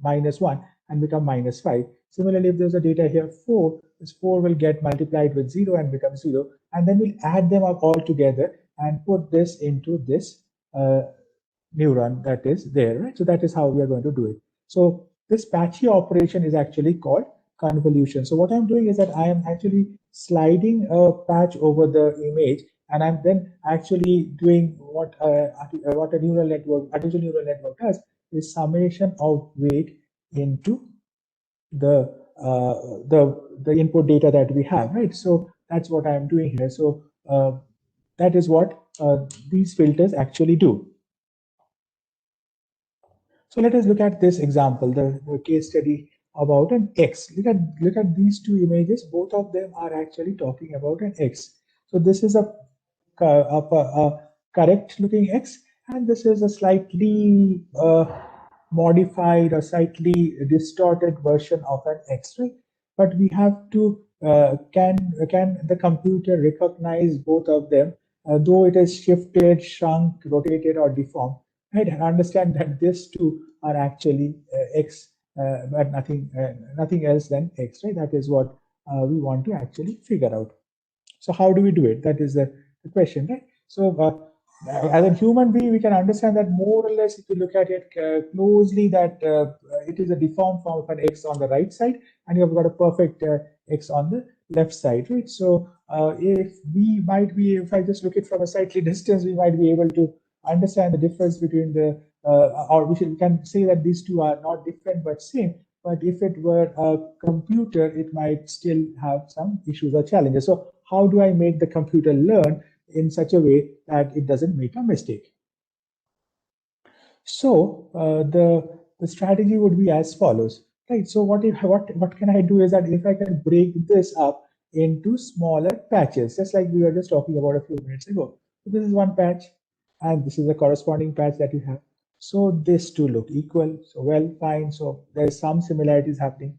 -1 and become -5. Similarly, if there's a data here 4, this 4 will get multiplied with 0 and become 0, and then we'll add them up all together and put this into this neuron that is there, right? So that is how we are going to do it. So this patchy operation is actually called convolution. So what I'm doing is that I am actually sliding a patch over the image, and I'm then actually doing what a neural network, artificial neural network does, is summation of weight into the the input data that we have, right? So that's what I'm doing here. So that is what these filters actually do. So let us look at this example, the case study about an X. Look at these two images. Both of them are actually talking about an X. So this is a correct looking X, and this is a slightly modified or slightly distorted version of an X, right? But we have to can the computer recognize both of them, though it is shifted, shrunk, rotated, or deformed? Right, and understand that these two are actually X, but nothing else than X, right? That is what we want to actually figure out. So how do we do it? That is the question, right? So as a human being, we can understand that more or less, if you look at it closely, that it is a deformed form of an X on the right side, and you have got a perfect X on the left side, right? So if I just look it from a slightly distance, we might be able to understand the difference between the, or we can say that these two are not different but same. But if it were a computer, it might still have some issues or challenges. So how do I make the computer learn in such a way that it doesn't make a mistake? So the strategy would be as follows, right? So what can I do is that if I can break this up into smaller patches, just like we were just talking about a few minutes ago. So this is one patch, and this is the corresponding patch that you have. So these two look equal. So well, fine. So there's some similarities happening.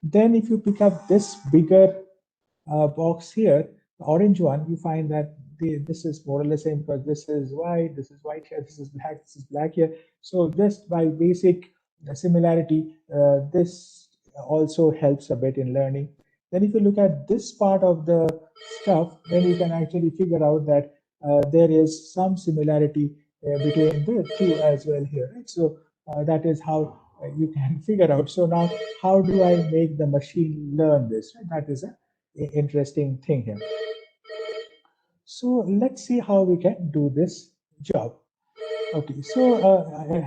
Then if you pick up this bigger box here, the orange one, you find that this is more or less same, because this is white here, this is black here. So just by basic similarity, this also helps a bit in learning. Then if you look at this part of the stuff, then you can actually figure out that there is some similarity between the two as well here, right? So that is how you can figure out. So now, how do I make the machine learn this? Right? That is a interesting thing here. So let's see how we can do this job. Okay, so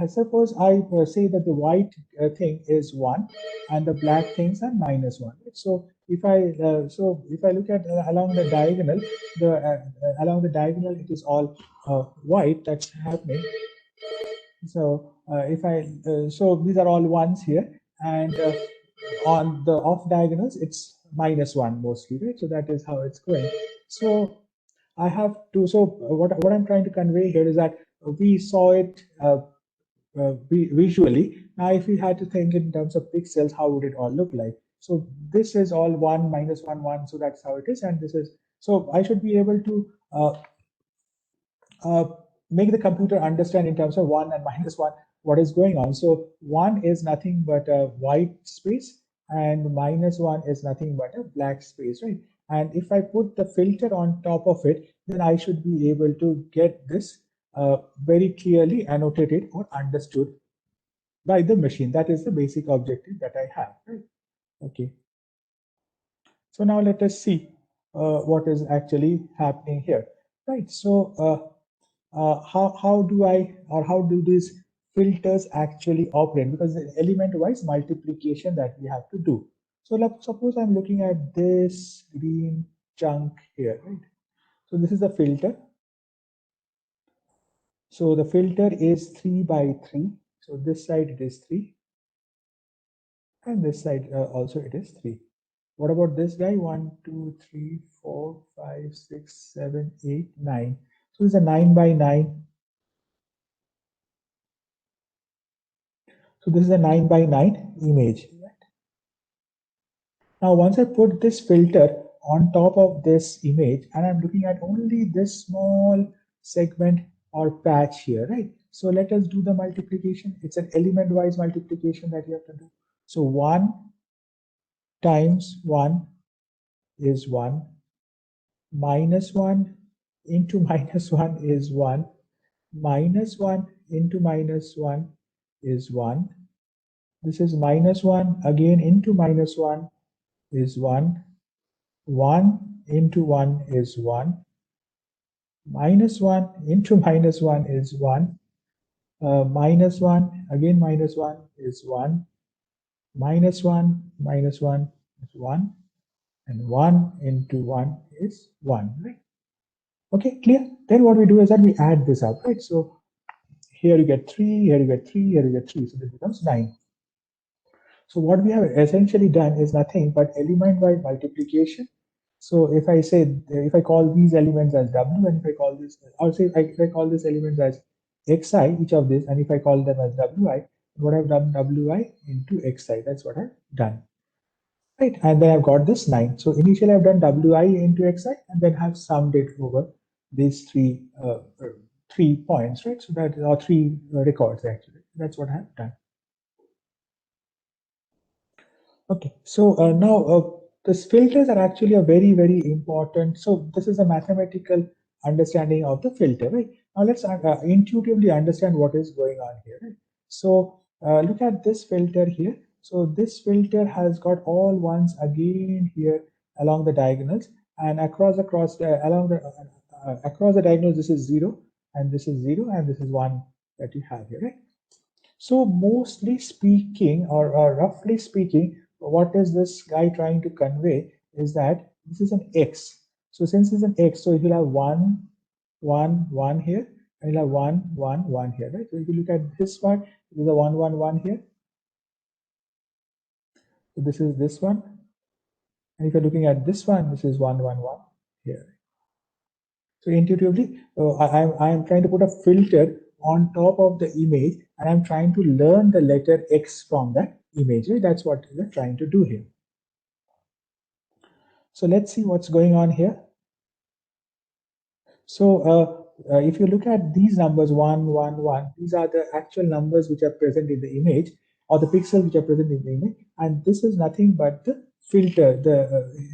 I suppose I say that the white thing is 1 and the black things are -1. So if I look at along the diagonal, along the diagonal it is all white that's happening. So if I so these are all ones here, and on the off diagonals it's -1 mostly, right? So that is how it's going. So I have to, so what I'm trying to convey here is that we saw it visually. Now, if we had to think in terms of pixels, how would it all look like? So this is all 1, -1, 1. So that's how it is. And this is, so I should be able to uh, make the computer understand in terms of 1 and -1 what is going on. So 1 is nothing but a white space, and -1 is nothing but a black space, right? And if I put the filter on top of it, then I should be able to get this very clearly annotated or understood by the machine. That is the basic objective that I have, right? Okay. So now let us see what is actually happening here, right? So how do I, or how do these filters actually operate? Because the element-wise multiplication that we have to do. So suppose I'm looking at this green chunk here, right? So this is the filter. So the filter is 3 by 3. So this side it is 3, and this side also it is 3. What about this guy? 1, 2, 3, 4, 5, 6, 7, 8, 9. So it's a 9 by 9. So this is a 9 by 9 image. Now, once I put this filter on top of this image, and I'm looking at only this small segment or patch here, right? So let us do the multiplication. It's an element-wise multiplication that you have to do. So 1 times 1 is 1. -1 into -1 is 1. -1 into -1 is 1. This is -1 again into -1 is 1. 1 into 1 is 1. -1 into -1 is 1. -1 again -1 is 1. -1 -1 is 1. And 1 into 1 is 1, right? Okay, clear? Then what we do is that we add this up, right? So here you get 3, here you get 3, here you get 3. So this becomes 9. So what we have essentially done is nothing but element-wise multiplication. So if I say, if I call these elements as W, and if I call this, or say if I call this elements as Xi, each of these, and if I call them as Wi, what I've done Wi into Xi, that's what I've done. Right, and then I've got this 9. So initially I've done Wi into Xi, and then have summed it over these three points, right? So that are three records actually. That's what I've done. Okay, so now these filters are actually a very, very important. So this is a mathematical understanding of the filter, right? Now let's intuitively understand what is going on here. Right? So look at this filter here. So this filter has got all ones again here along the diagonals, and across along the across the diagonals, this is 0, and this is 0, and this is 1 that you have here, right? So mostly speaking, or roughly speaking, what is this guy trying to convey is that this is an X. So since it's an X, so you'll have 1, 1, 1 here, and you'll have 1, 1, 1 here, right? So if you look at this part, there's a 1, 1, 1 here. So this is this one. And if you're looking at this one, this is 1, 1, 1 here. So intuitively, I am trying to put a filter on top of the image, and I'm trying to learn the letter X from that image. Right? That's what we're trying to do here. So let's see what's going on here. So if you look at these numbers, 1, 1, 1, these are the actual numbers which are present in the image, or the pixels which are present in the image, and this is nothing but the filter,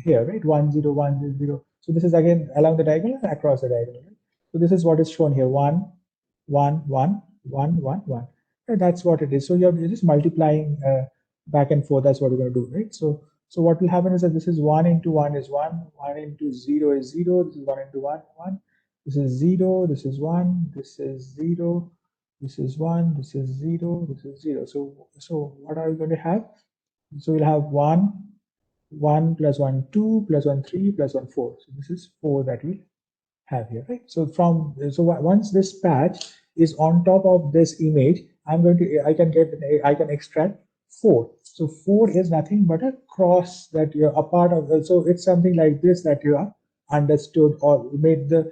here, right? 1, 0, 1, 0, 0. So this is again along the diagonal and across the diagonal. Right? So this is what is shown here: 1, 1, 1, 1, 1, 1. And that's what it is. So you're just multiplying back and forth. That's what we're going to do, right? So what will happen is that this is 1 into 1 is 1, 1 into 0 is 0, this is 1 into 1, 1. This is 0, this is 1, this is 0, this is 1, this is 0, this is 0. So what are we going to have? So we'll have 1, 1 plus 1, 2 plus 1, 3 plus 1, 4. So this is 4 that we have here, right? So once this patch is on top of this image, I can extract 4. So 4 is nothing but a cross that you're a part of. So it's something like this that you are understood or made the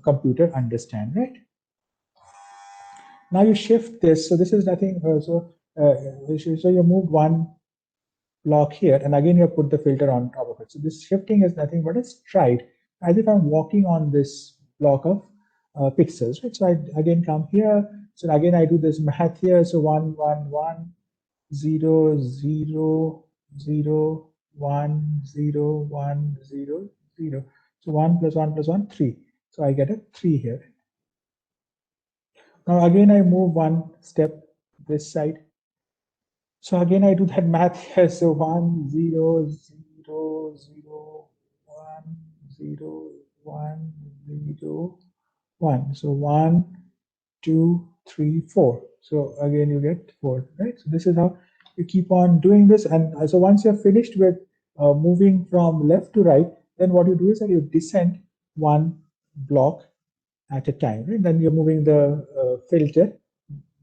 computer understand, right? Now you shift this. So this is nothing. So you moved one block here, and again you put the filter on top of it. So this shifting is nothing but a stride, as if I'm walking on this block of pixels, right? So I again come here. So again, I do this math here. So 1, 1, 1, 0, 0, 0, 1, 0, 1, 0, 0. So 1 plus 1 plus 1, 3. So I get a 3 here. Now again, I move one step this side. So again, I do that math here. So 1, 0, 0, 0, 1, 0, 1, 0, 1. So 1, 2, 3, 4. So again, you get 4, right? So this is how you keep on doing this. And so once you're finished with moving from left to right, then what you do is that you descend one block at a time, right? Then you're moving the filter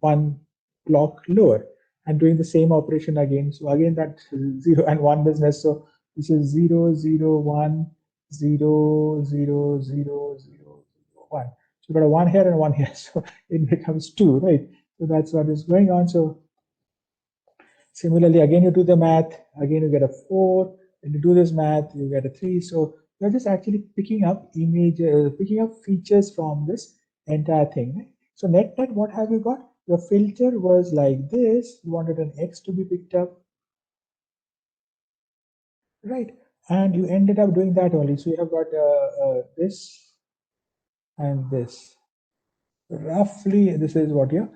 one block lower and doing the same operation again. So again, that 0 and 1 business. So this is 0, 0, 1, 0, 0, 0, 0, 1. So you've got a 1 here and 1 here. So it becomes 2, right? So that's what is going on. So similarly, again, you do the math, again, you get a 4. When you do this math, you get a 3. So you're just actually picking up picking up features from this entire thing, right? So net, what have you got? Your filter was like this. You wanted an X to be picked up, right? And you ended up doing that only. So you have got this and this. Roughly, this is what you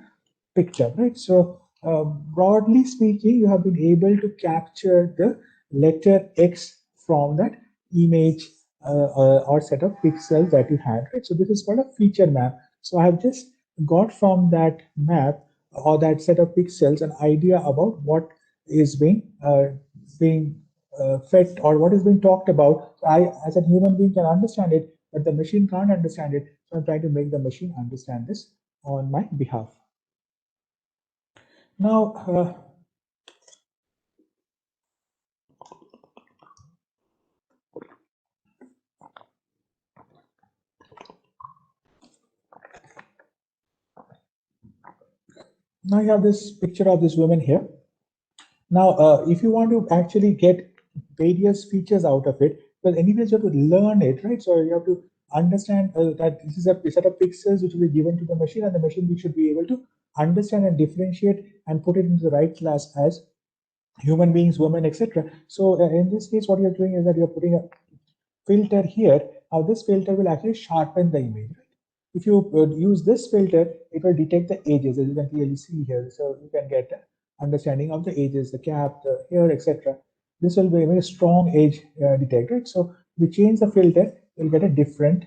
picked up, right? So broadly speaking, you have been able to capture the letter X from that image or set of pixels that you had, right? So this is called a feature map. So I have just got from that map or that set of pixels an idea about what is being fed or what is being talked about. So I, as a human being, can understand it, but the machine can't understand it. So I'm trying to make the machine understand this on my behalf. Now, now you have this picture of this woman here. Now, if you want to actually get various features out of it, well, anyways, you have to learn it, right? So you have to understand that this is a set of pixels which will be given to the machine, and the machine should be able to understand and differentiate and put it into the right class as human beings, women, etc. So in this case, what you're doing is that you're putting a filter here. Now this filter will actually sharpen the image. If you use this filter, it will detect the edges, as you can clearly see here. So you can get an understanding of the edges, the cap, the hair, etc. This will be a very strong edge detector. So we change the filter, you'll get a different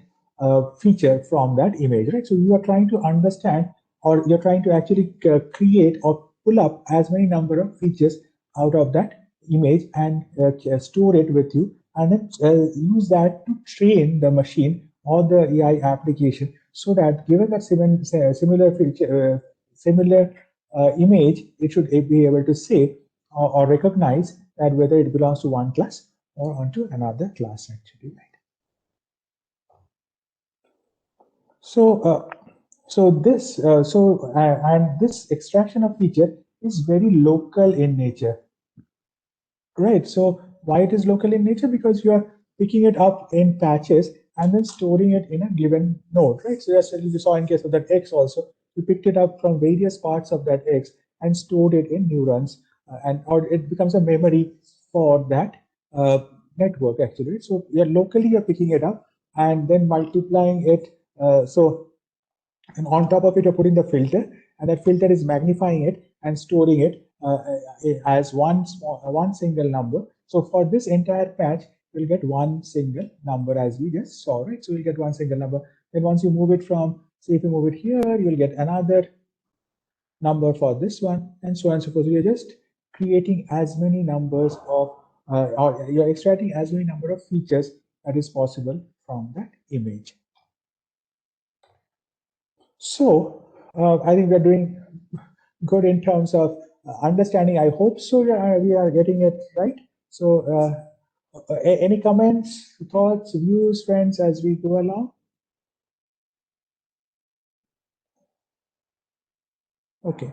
feature from that image, right? So you are trying to understand, or you're trying to actually create or pull up as many number of features out of that image and store it with you, and then use that to train the machine or the AI application, so that given that similar feature, similar image, it should be able to say or recognize that whether it belongs to one class or onto another class, actually, right? So, and this extraction of feature is very local in nature. Right. So why it is local in nature? Because you are picking it up in patches and then storing it in a given node, right? So that's what you saw in case of that X also. You picked it up from various parts of that X and stored it in neurons, and or it becomes a memory for that network, actually. Right? So you're picking it up and then multiplying it. And on top of it, you're putting the filter, and that filter is magnifying it and storing it as one single number. So for this entire patch, you'll get one single number, as we just saw, right? So you'll get one single number. Then once you move it from, say, if you move it here, you'll get another number for this one, and so on and so forth. You're just creating as many numbers of, or you're extracting as many number of features that is possible from that image. So I think we're doing good in terms of understanding. I hope so. We are getting it right. So any comments, thoughts, views, friends, as we go along? Okay.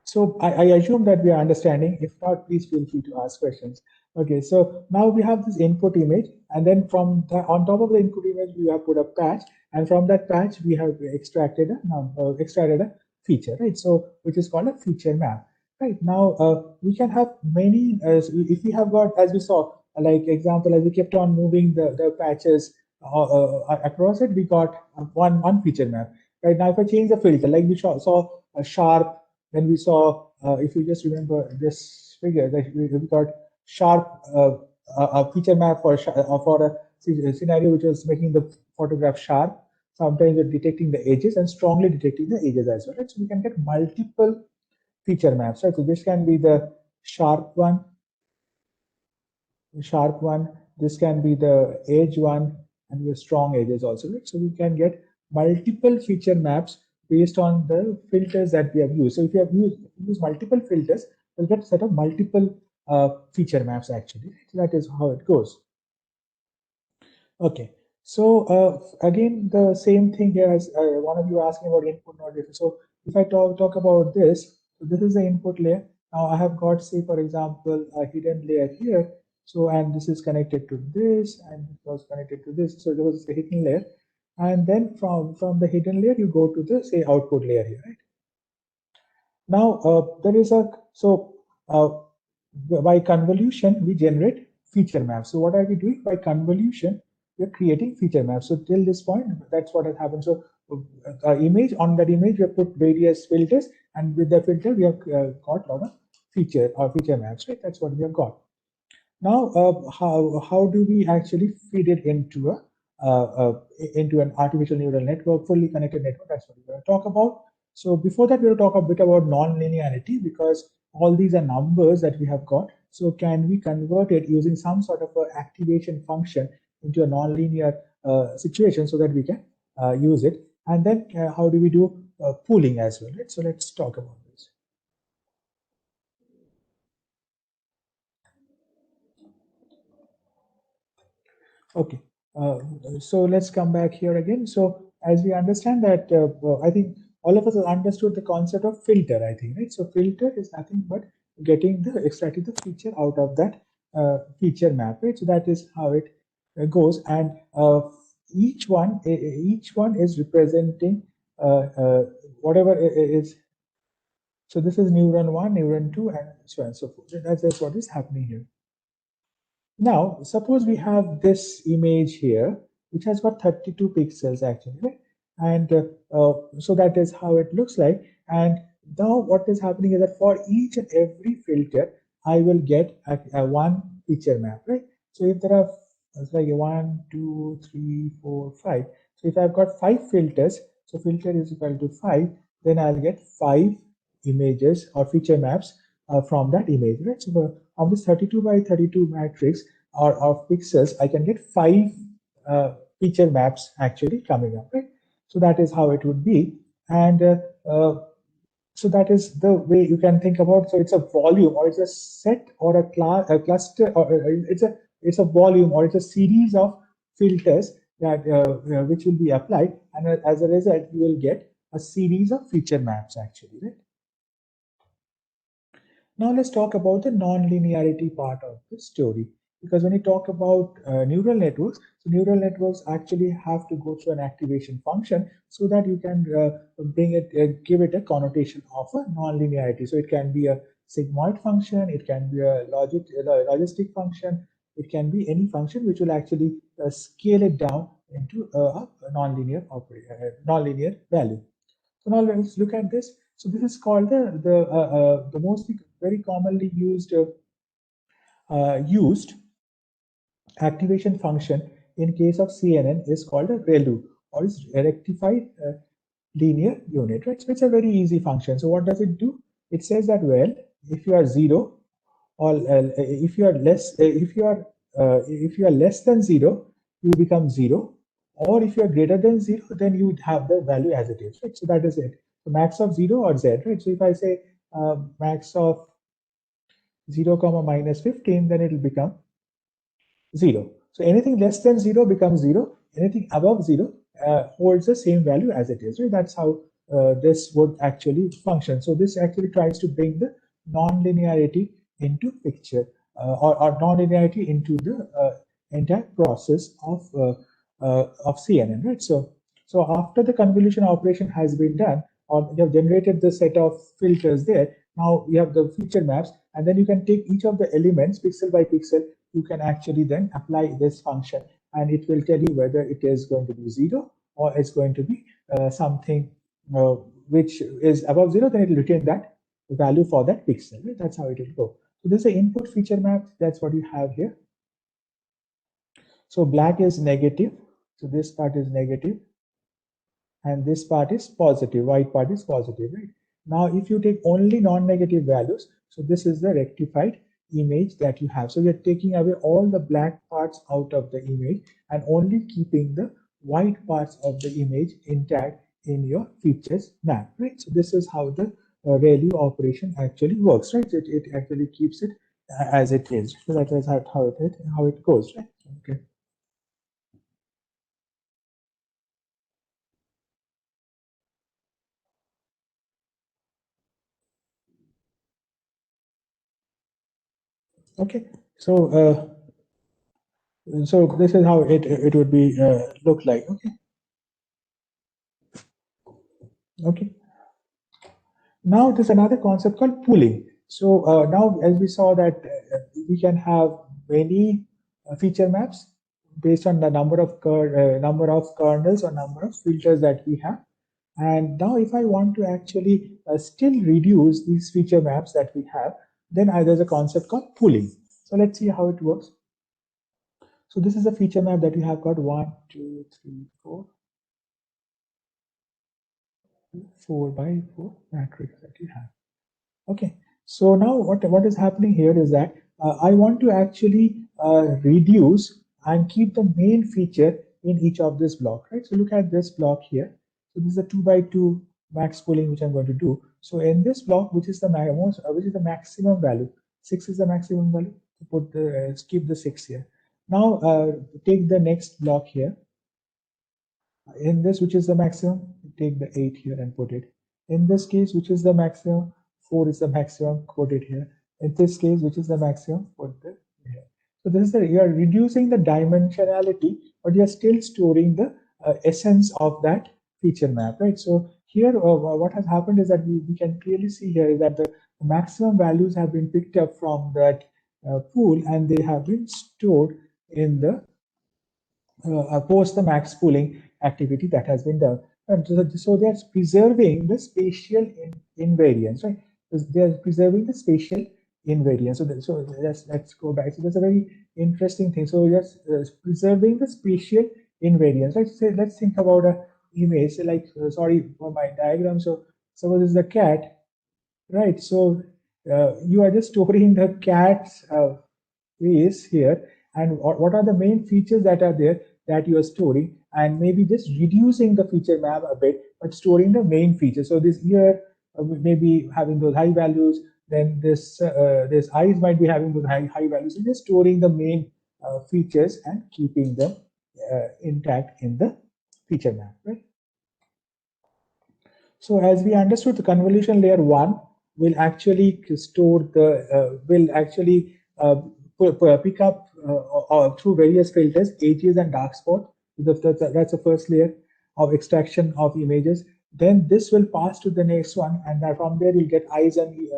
So I assume that we are understanding. If not, please feel free to ask questions. Okay, so now we have this input image, and then from on top of the input image, we have put a patch, and from that patch, we have extracted a feature, right? So which is called a feature map. Right now, we can have many. If we have got, as we saw, like example, as we kept on moving the patches across it, we got one feature map. Right now, if I change the filter, like we saw a sharp, then we saw, if you just remember this figure, that we got sharp a feature map for a scenario which was making the photograph sharp. Sometimes we're detecting the edges and strongly detecting the edges as well. Right? So we can get multiple feature maps, right? So this can be the sharp one, this can be the edge one, and the strong edges also, right? So we can get multiple feature maps based on the filters that we have used. So if you have used multiple filters, we'll get a set of multiple feature maps actually. So that is how it goes. Okay, so again, the same thing here as one of you asking about input node data. So if I talk about this, so this is the input layer. Now I have got, say, for example, a hidden layer here. So, and this is connected to this, and it was connected to this. So there was a hidden layer. And then from the hidden layer, you go to the, say, output layer here, right? Now, there is a, so by convolution, we generate feature maps. So what are we doing? By convolution, we're creating feature maps. So till this point, that's what has happened. So image, on that image, we have put various filters, and with the filter, we have got a lot of feature maps, right? That's what we have got. Now, how do we actually feed it into into an artificial neural network, fully connected network? That's what we're going to talk about. So before that, we'll talk a bit about non-linearity, because all these are numbers that we have got. So can we convert it using some sort of a activation function into a non-linear situation so that we can use it? And then how do we do pooling as well? Right? So let's talk about this. Okay, so let's come back here again. So as we understand that, I think all of us have understood the concept of filter, I think, right? So filter is nothing but extracting the feature out of that feature map, right? So that is how it goes, and each one is representing whatever is. So this is neuron 1, neuron 2, and so on and so forth. That's what is happening here. Now, suppose we have this image here, which has got 32 pixels actually, right? And so that is how it looks like. And now what is happening is that for each and every filter, I will get a one feature map, right? So if there are, it's like 1, 2, 3, 4, 5. So if I've got 5 filters, so filter is equal to 5, then I'll get 5 images or feature maps from that image, right? So of this 32 by 32 matrix or of pixels, I can get 5 feature maps actually coming up, right? So that is how it would be. And so that is the way you can think about. So it's a volume, or it's a set, or a class, a cluster, or it's a volume, or it's a series of filters that which will be applied, and as a result, you will get a series of feature maps actually, right? Now let's talk about the non-linearity part of the story. Because when you talk about neural networks, so neural networks actually have to go through an activation function so that you can give it a connotation of a non-linearity. So it can be a sigmoid function, it can be a logistic function, it can be any function which will actually scale it down into a non-linear value. So now let's look at this. So this is called the most very commonly used activation function in case of CNN is called a ReLU, or is rectified linear unit, right? So it's a very easy function. So what does it do? It says that, well, if you are zero, or if you are less than zero, you become zero, or if you are greater than zero, then you would have the value as it is, right? So that is it. So max of 0 or z, right? So if I say max of 0 comma minus 15, then it will become 0. So anything less than 0 becomes 0. Anything above 0 holds the same value as it is, right? That's how this would actually function. So this actually tries to bring the non-linearity into picture, or non-linearity into the entire process of CNN, right? So after the convolution operation has been done, or you have generated the set of filters there. Now you have the feature maps, and then you can take each of the elements pixel by pixel. You can actually then apply this function, and it will tell you whether it is going to be 0 or it's going to be something which is above 0. Then it will return that value for that pixel. Right? That's how it will go. So this is the input feature map. That's what you have here. So black is negative. So this part is negative, and this part is positive. White part is positive, right? Now, if you take only non-negative values, so this is the rectified image that you have. So you're taking away all the black parts out of the image and only keeping the white parts of the image intact in your features map, right? So this is how the ReLU operation actually works, right? It actually keeps it as it is. So that is how it goes, right? Okay. Okay. So this is how it would be look like. Okay. Okay. Now there's another concept called pooling. So now, as we saw that we can have many feature maps based on the number of kernels or number of filters that we have. And now, if I want to actually still reduce these feature maps that we have, then there's a concept called pooling. So let's see how it works. So this is a feature map that we have got 1, 2, 3, 4. 4 by 4 matrix that you have. Okay, so now what is happening here is that I want to actually reduce and keep the main feature in each of this block, right? So look at this block here. So this is a 2 by 2 max pooling which I'm going to do. So in this block, which is the maximum value, 6 is the maximum value. Put the keep the 6 here. Now take the next block here. In this, which is the maximum, take the 8 here and put it. In this case, which is the maximum, 4 is the maximum, put it here. In this case, which is the maximum, put it here. So this is you are reducing the dimensionality, but you are still storing the essence of that feature map, right? So here, what has happened is that we can clearly see here is that the maximum values have been picked up from that pool, and they have been stored in the post the max pooling activity that has been done. And so that's preserving the spatial invariance, right? They're preserving the spatial invariance. So let's go back. So that's a very interesting thing. So yes, preserving the spatial invariance. Let's think about a image. Like sorry for my diagram. So suppose this is a cat, right? So you are just storing the cat's face here, and what are the main features that are there that you are storing, and maybe just reducing the feature map a bit, but storing the main feature. So this ear maybe having those high values, then this eyes might be having those high values. So just storing the main features and keeping them intact in the feature map, right? So as we understood, the convolution layer 1 will actually store will actually pick up through various filters, edges and dark spot. That's the first layer of extraction of images. Then this will pass to the next one, and from there you'll get eyes and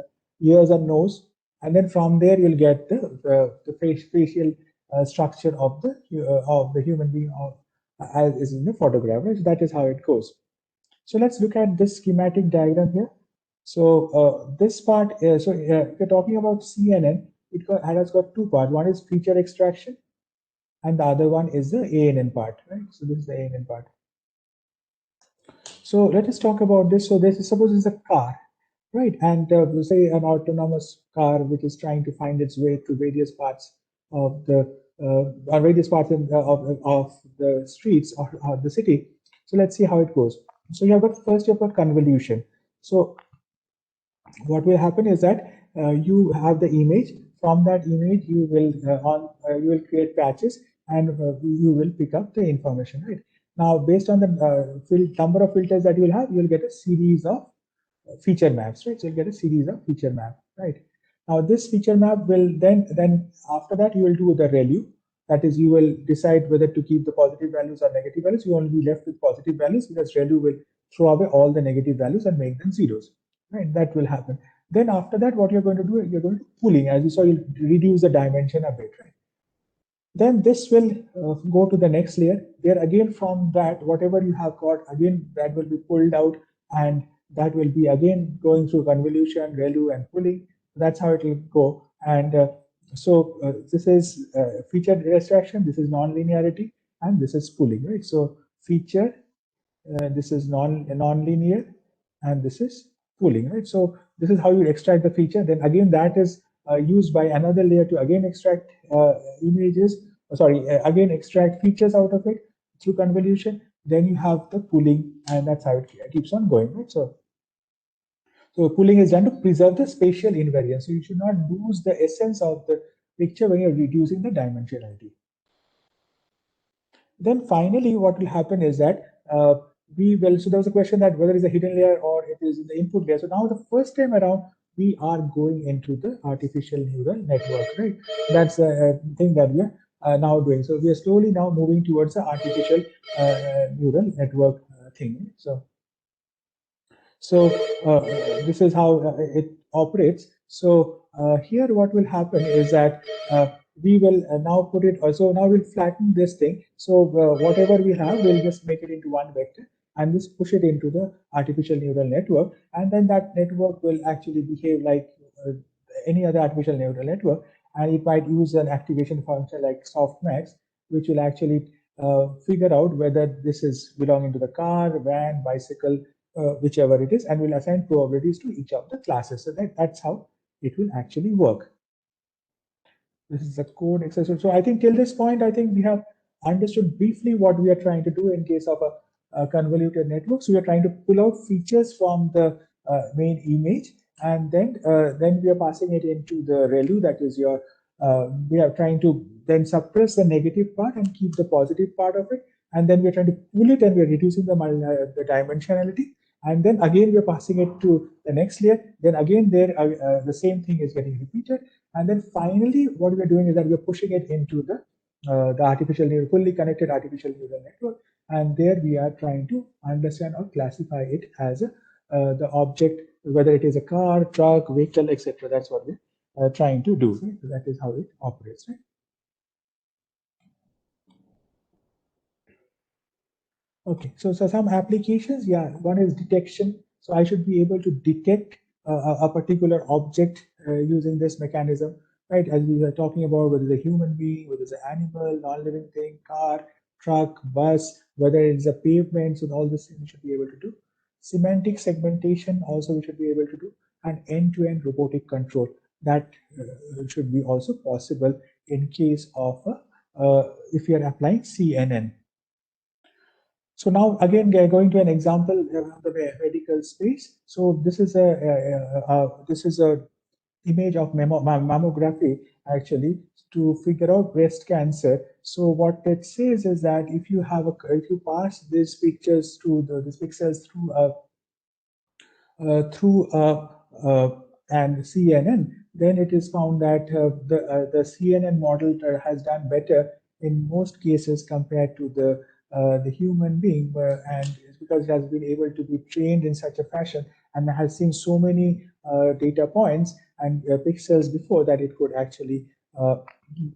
ears and nose, and then from there you'll get the facial structure of the human being as is in the photograph. Right? So that is how it goes. So let's look at this schematic diagram here. So this part, if you're talking about CNN, it has got two parts. One is feature extraction, and the other one is the ANN part, right? So this is the ANN part. So let us talk about this. So this is, suppose it's a car, right? And say an autonomous car which is trying to find its way through various parts of the various parts of the streets or the city. So let's see how it goes. So you have got first you have got convolution. So what will happen is that you have the image. From that image, you will create patches, and you will pick up the information. Right now, based on the number of filters that you will have, you will get a series of feature maps. Right, so you get a series of feature map. Right now, this feature map will then after that you will do the ReLU. That is, you will decide whether to keep the positive values or negative values. You will be left with positive values because ReLU will throw away all the negative values and make them zeros, right? That will happen. Then after that, what you're going to do, you're going to pooling. As you saw, you reduce the dimension a bit, right? Then this will go to the next layer. There again, from that, whatever you have got, again, that will be pulled out, and that will be again going through convolution, ReLU, and pooling. That's how it will go. And this is feature extraction, this is non-linearity, and this is pooling, right? So feature, this is non-linear, and this is pooling, right? So this is how you extract the feature. Then again, that is used by another layer to again extract images, again extract features out of it through convolution. Then you have the pooling, and that's how it keeps on going, right? So pooling is done to preserve the spatial invariance. So you should not lose the essence of the picture when you're reducing the dimensionality. Then finally, what will happen is that so there was a question that whether it's a hidden layer or it is in the input layer. So now the first time around, we are going into the artificial neural network, right? That's a thing that we are now doing. So we are slowly now moving towards the artificial neural network thing. So this is how it operates. So here what will happen is that we will now put it, so now we'll flatten this thing. So whatever we have, we'll just make it into one vector and just push it into the artificial neural network. And then that network will actually behave like any other artificial neural network. And it might use an activation function like softmax, which will actually figure out whether this is belonging to the car, van, bicycle, whichever it is, and will assign probabilities to each of the classes. So that's how it will actually work. This is the code exercise. So I think till this point, I think we have understood briefly what we are trying to do in case of a convoluted network. So we are trying to pull out features from the main image, and then we are passing it into the ReLU. That is your we are trying to then suppress the negative part and keep the positive part of it, and then we are trying to pull it and we are reducing the dimensionality, and then again we are passing it to the next layer. Then again the same thing is getting repeated, and then finally what we are doing is that we are pushing it into the fully connected artificial neural network, and there we are trying to understand or classify it as the object, whether it is a car, truck, vehicle, etc. That's what we're trying to do. Right? So that is how it operates. Right? Okay, so some applications, yeah, one is detection. So I should be able to detect a particular object using this mechanism, right? As we are talking about, whether it's a human being, whether it's an animal, non-living thing, car, truck, bus, whether it's a pavement, so all this we should be able to do. Semantic segmentation also we should be able to do, and end-to-end robotic control that should be also possible in case of if you are applying CNN. So now again going to an example of the medical space. So this is a image of mammography actually to figure out breast cancer. So what it says is that if you pass these pictures these pixels through and CNN, then it is found that the CNN model has done better in most cases compared to the human being, and it's because it has been able to be trained in such a fashion and has seen so many data points and pixels before that it could actually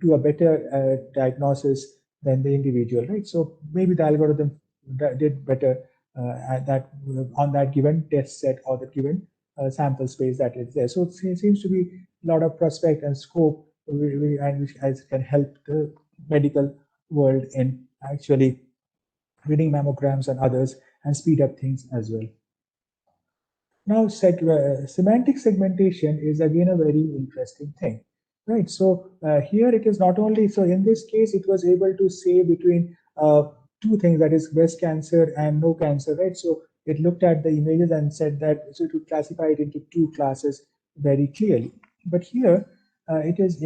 do a better diagnosis than the individual, right? So maybe the algorithm did better on that given test set or the given sample space that is there. So it seems to be a lot of prospect and scope, and which can help the medical world in actually reading mammograms and others and speed up things as well. Now, semantic segmentation is again a very interesting thing, right? So here it is not only, so in this case, it was able to say between two things, that is breast cancer and no cancer, right? So it looked at the images and said that, so to classify it into two classes very clearly. But here, it is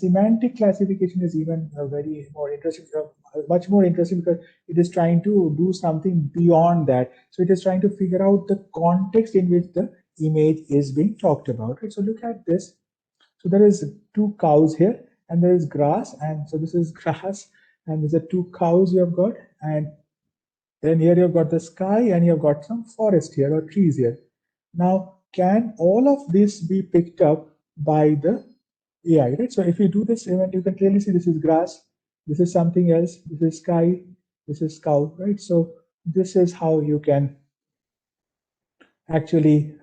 semantic classification is even very more interesting, much more interesting, because it is trying to do something beyond that. So it is trying to figure out the context in which the image is being talked about. Right? So look at this. So there is two cows here, and there is grass, and so this is grass, and there's a two cows you have got, and Then here you've got the sky and you've got some forest here or trees here. Now, can all of this be picked up by the AI, right? So if you do this event, you can clearly see this is grass, this is something else, this is sky, this is cow, right? So this is how you can actually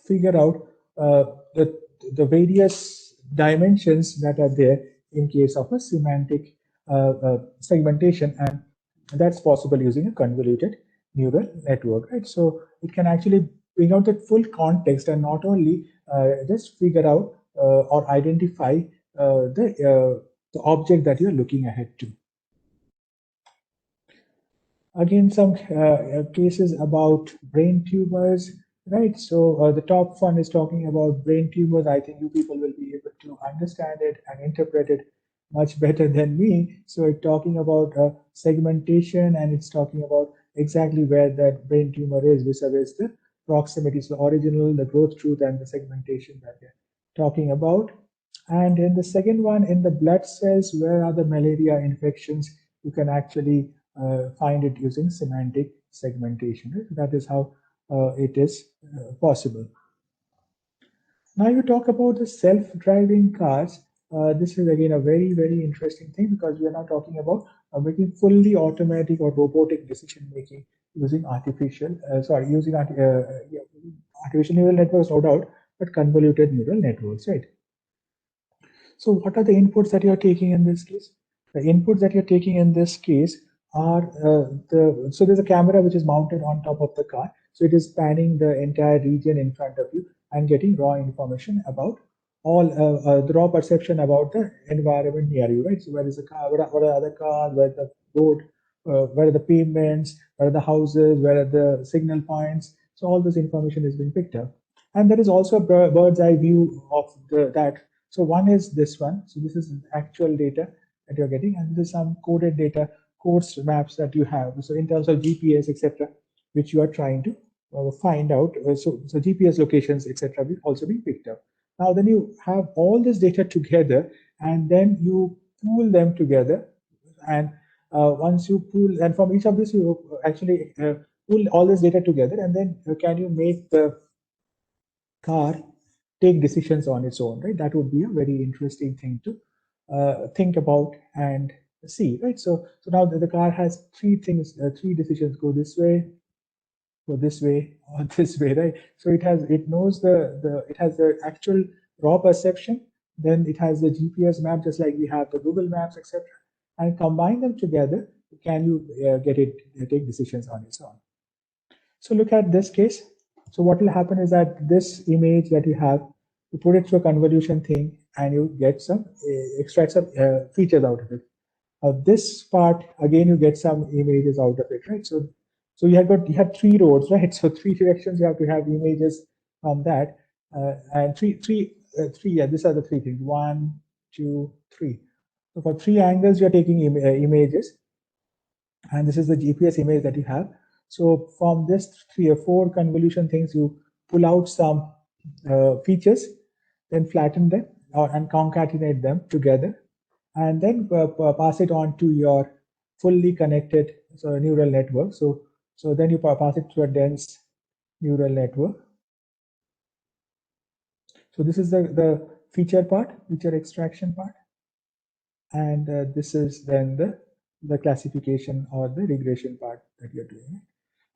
figure out uh, the, the various dimensions that are there in case of a semantic segmentation, and that's possible using a convoluted neural network, right? So it can actually bring out the full context and not only just figure out or identify the object that you're looking ahead to. Again, some cases about brain tumors, right? So the top one is talking about brain tumors. I think you people will be able to understand it and interpret it much better than me. So it's talking about segmentation, and it's talking about exactly where that brain tumor is vis-a-vis the proximity. So original, the growth truth, and the segmentation that they're talking about. And in the second one, in the blood cells, where are the malaria infections? You can actually find it using semantic segmentation. Right? That is how it is possible. Now you talk about the self-driving cars. This is again a very, very interesting thing because we are now talking about making fully automatic or robotic decision making using artificial neural networks, no doubt, but convoluted neural networks, right? So what are the inputs that you're taking in this case? The inputs that you're taking in this case are so there's a camera which is mounted on top of the car. So it is spanning the entire region in front of you and getting raw information about all the raw perception about the environment near you, right? So where is the car, what are other cars, where the road, where are the pavements, where are the houses, where are the signal points. So all this information is being picked up. And there is also a bird's eye view of that. So one is this one. So this is actual data that you're getting, and this is some coded data, course maps that you have. So in terms of GPS, etc., which you are trying to find out. So GPS locations, etc., will also be picked up. Now, then you have all this data together, and then you pool them together. And once you pool, and from each of this, you actually pool all this data together, and then can you make the car take decisions on its own, right? That would be a very interesting thing to think about and see, right? So now the car has three things, three decisions: go this way, or this way, right? So it knows it has the actual raw perception. Then it has the GPS map, just like we have the Google Maps, etc. And combine them together, can you get it take decisions on its own? So look at this case. So what will happen is that this image that you have, you put it through a convolution thing, and you get some extract some features out of it. This part again, you get some images out of it, right? So you had three roads, right? So three directions you have to have images from that, and three. Yeah, these are the three things: 1, 2, 3. So for three angles, you are taking images, and this is the GPS image that you have. So from this 3 or 4 convolution things, you pull out some features, then flatten them and concatenate them together, and then pass it on to your fully connected neural network. So then you pass it to a dense neural network. So this is the feature part, feature extraction part, and this is then the classification or the regression part that you're doing.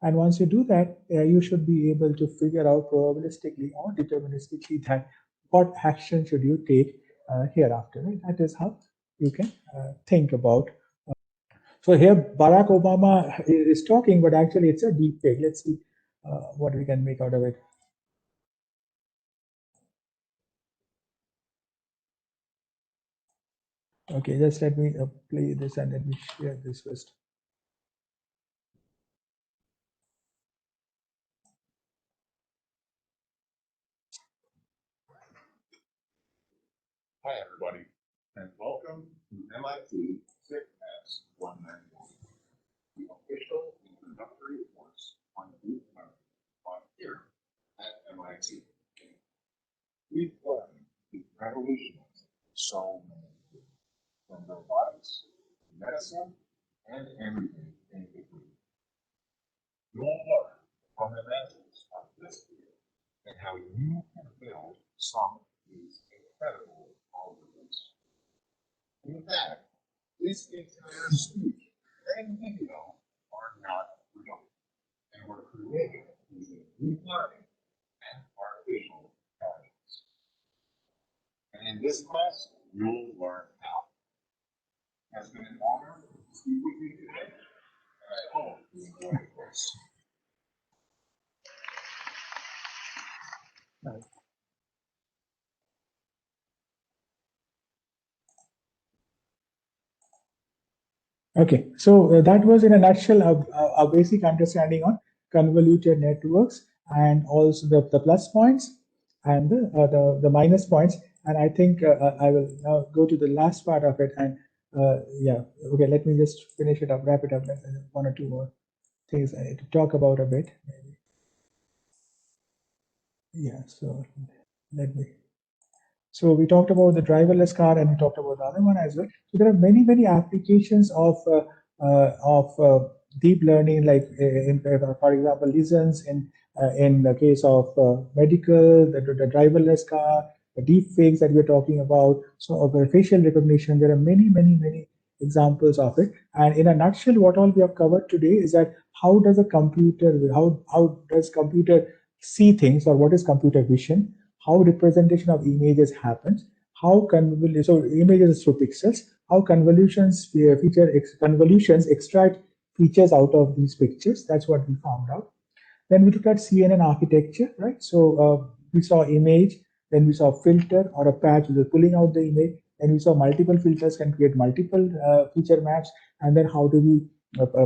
And once you do that, you should be able to figure out probabilistically or deterministically that what action should you take hereafter. Right? That is how you can think about. So here Barack Obama is talking, but actually it's a deep fake. Let's see what we can make out of it. Okay, just let me play this and let me share this first. Hi, everybody, and welcome to MIT SICMAS 191, the official introductory course on deep learning here at MIT. We've learned to revolutionize so many fields, from robotics, medicine, and everything in between. You'll learn from the masters of this field and how you can build some of these incredible algorithms. In fact, this entire speech and video are not real and were created using deep learning and artificial intelligence. And in this class, you'll learn how. It has been an honor to speak with you today, and I hope you enjoy the course. Okay, so that was in a nutshell a basic understanding on convoluted networks and also the plus points and the minus points. And I think I will now go to the last part of it. And yeah, okay, let me just finish it up, wrap it up. One or two more things I need to talk about a bit. Maybe. Yeah, so let me. So we talked about the driverless car, and we talked about the other one as well. So there are many applications of deep learning, like for example, lessons in the case of medical, the driverless car, the deep fakes that we're talking about. So of facial recognition, there are many examples of it. And in a nutshell, what all we have covered today is that how does computer see things, or what is computer vision? How representation of images happens, how so images through pixels, how convolutions extract features out of these pictures. That's what we found out. Then we looked at CNN architecture, right? So we saw image, then we saw filter or a patch which is pulling out the image, and we saw multiple filters can create multiple feature maps, and then how do we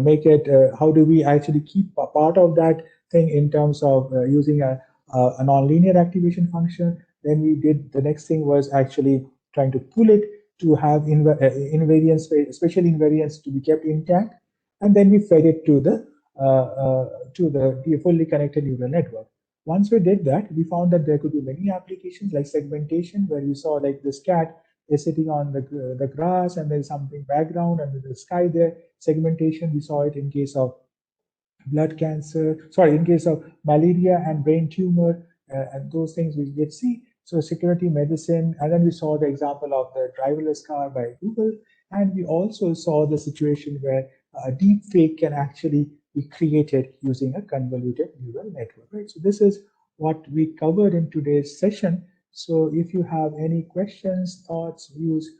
make it? How do we actually keep a part of that thing in terms of using a nonlinear activation function? Then we did the next thing was actually trying to pull it to have invariance, special invariance to be kept intact, and then we fed it to the fully connected neural network. Once we did that, we found that there could be many applications like segmentation, where we saw like this cat is sitting on the grass and there's something background and there's the sky there. Segmentation, we saw it in case of blood cancer, in case of malaria and brain tumor, and those things we did see. So security medicine, and then we saw the example of the driverless car by Google, and we also saw the situation where a deep fake can actually be created using a convoluted neural network, right? So this is what we covered in today's session. So if you have any questions, thoughts, views,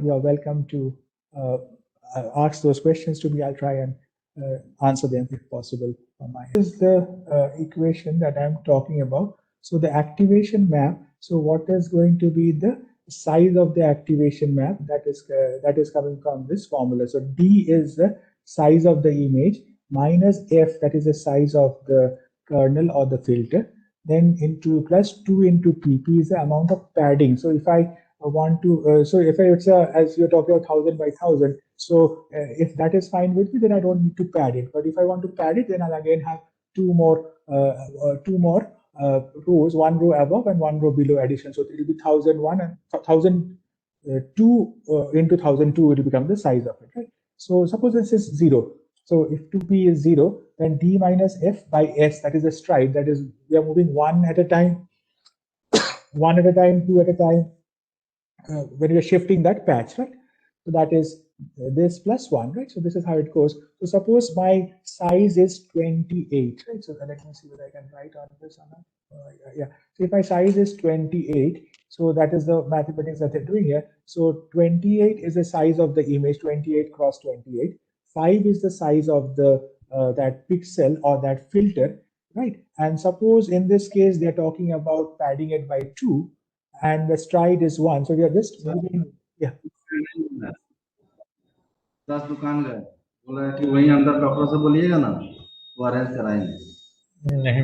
you're welcome to ask those questions to me. I'll try and answer them if possible. This is the equation that I'm talking about. So the activation map. So what is going to be the size of the activation map? That is coming from this formula. So D is the size of the image minus F, that is the size of the kernel or the filter. Then into plus 2 into PP is the amount of padding. So if I want to, so if it's as you're talking about 1000 by 1000, so if that is fine with me, then I don't need to pad it. But if I want to pad it, then I'll again have two more rows, one row above and one row below addition. So it will be 1001 and 1002 into 1002 will become the size of it, right? So suppose this is 0. So if 2p is 0, then d minus f by s, that is the stride. That is, we are moving one at a time, one at a time, two at a time, when we are shifting that patch, right? So that is this plus 1, right? So this is how it goes. So suppose my size is 28, right? So let me see whether I can write on this or not. Yeah. So if my size is 28, so that is the mathematics that they're doing here. So 28 is the size of the image, 28 cross 28. 5 is the size of the that pixel or that filter, right? And suppose in this case they're talking about padding it by 2, and the stride is 1. So we are just moving. Yeah. दस दुकान गए, बोला कि वहीं अंदर doctor से बोलिएगा ना, वो अरेंज कराएंगे। नहीं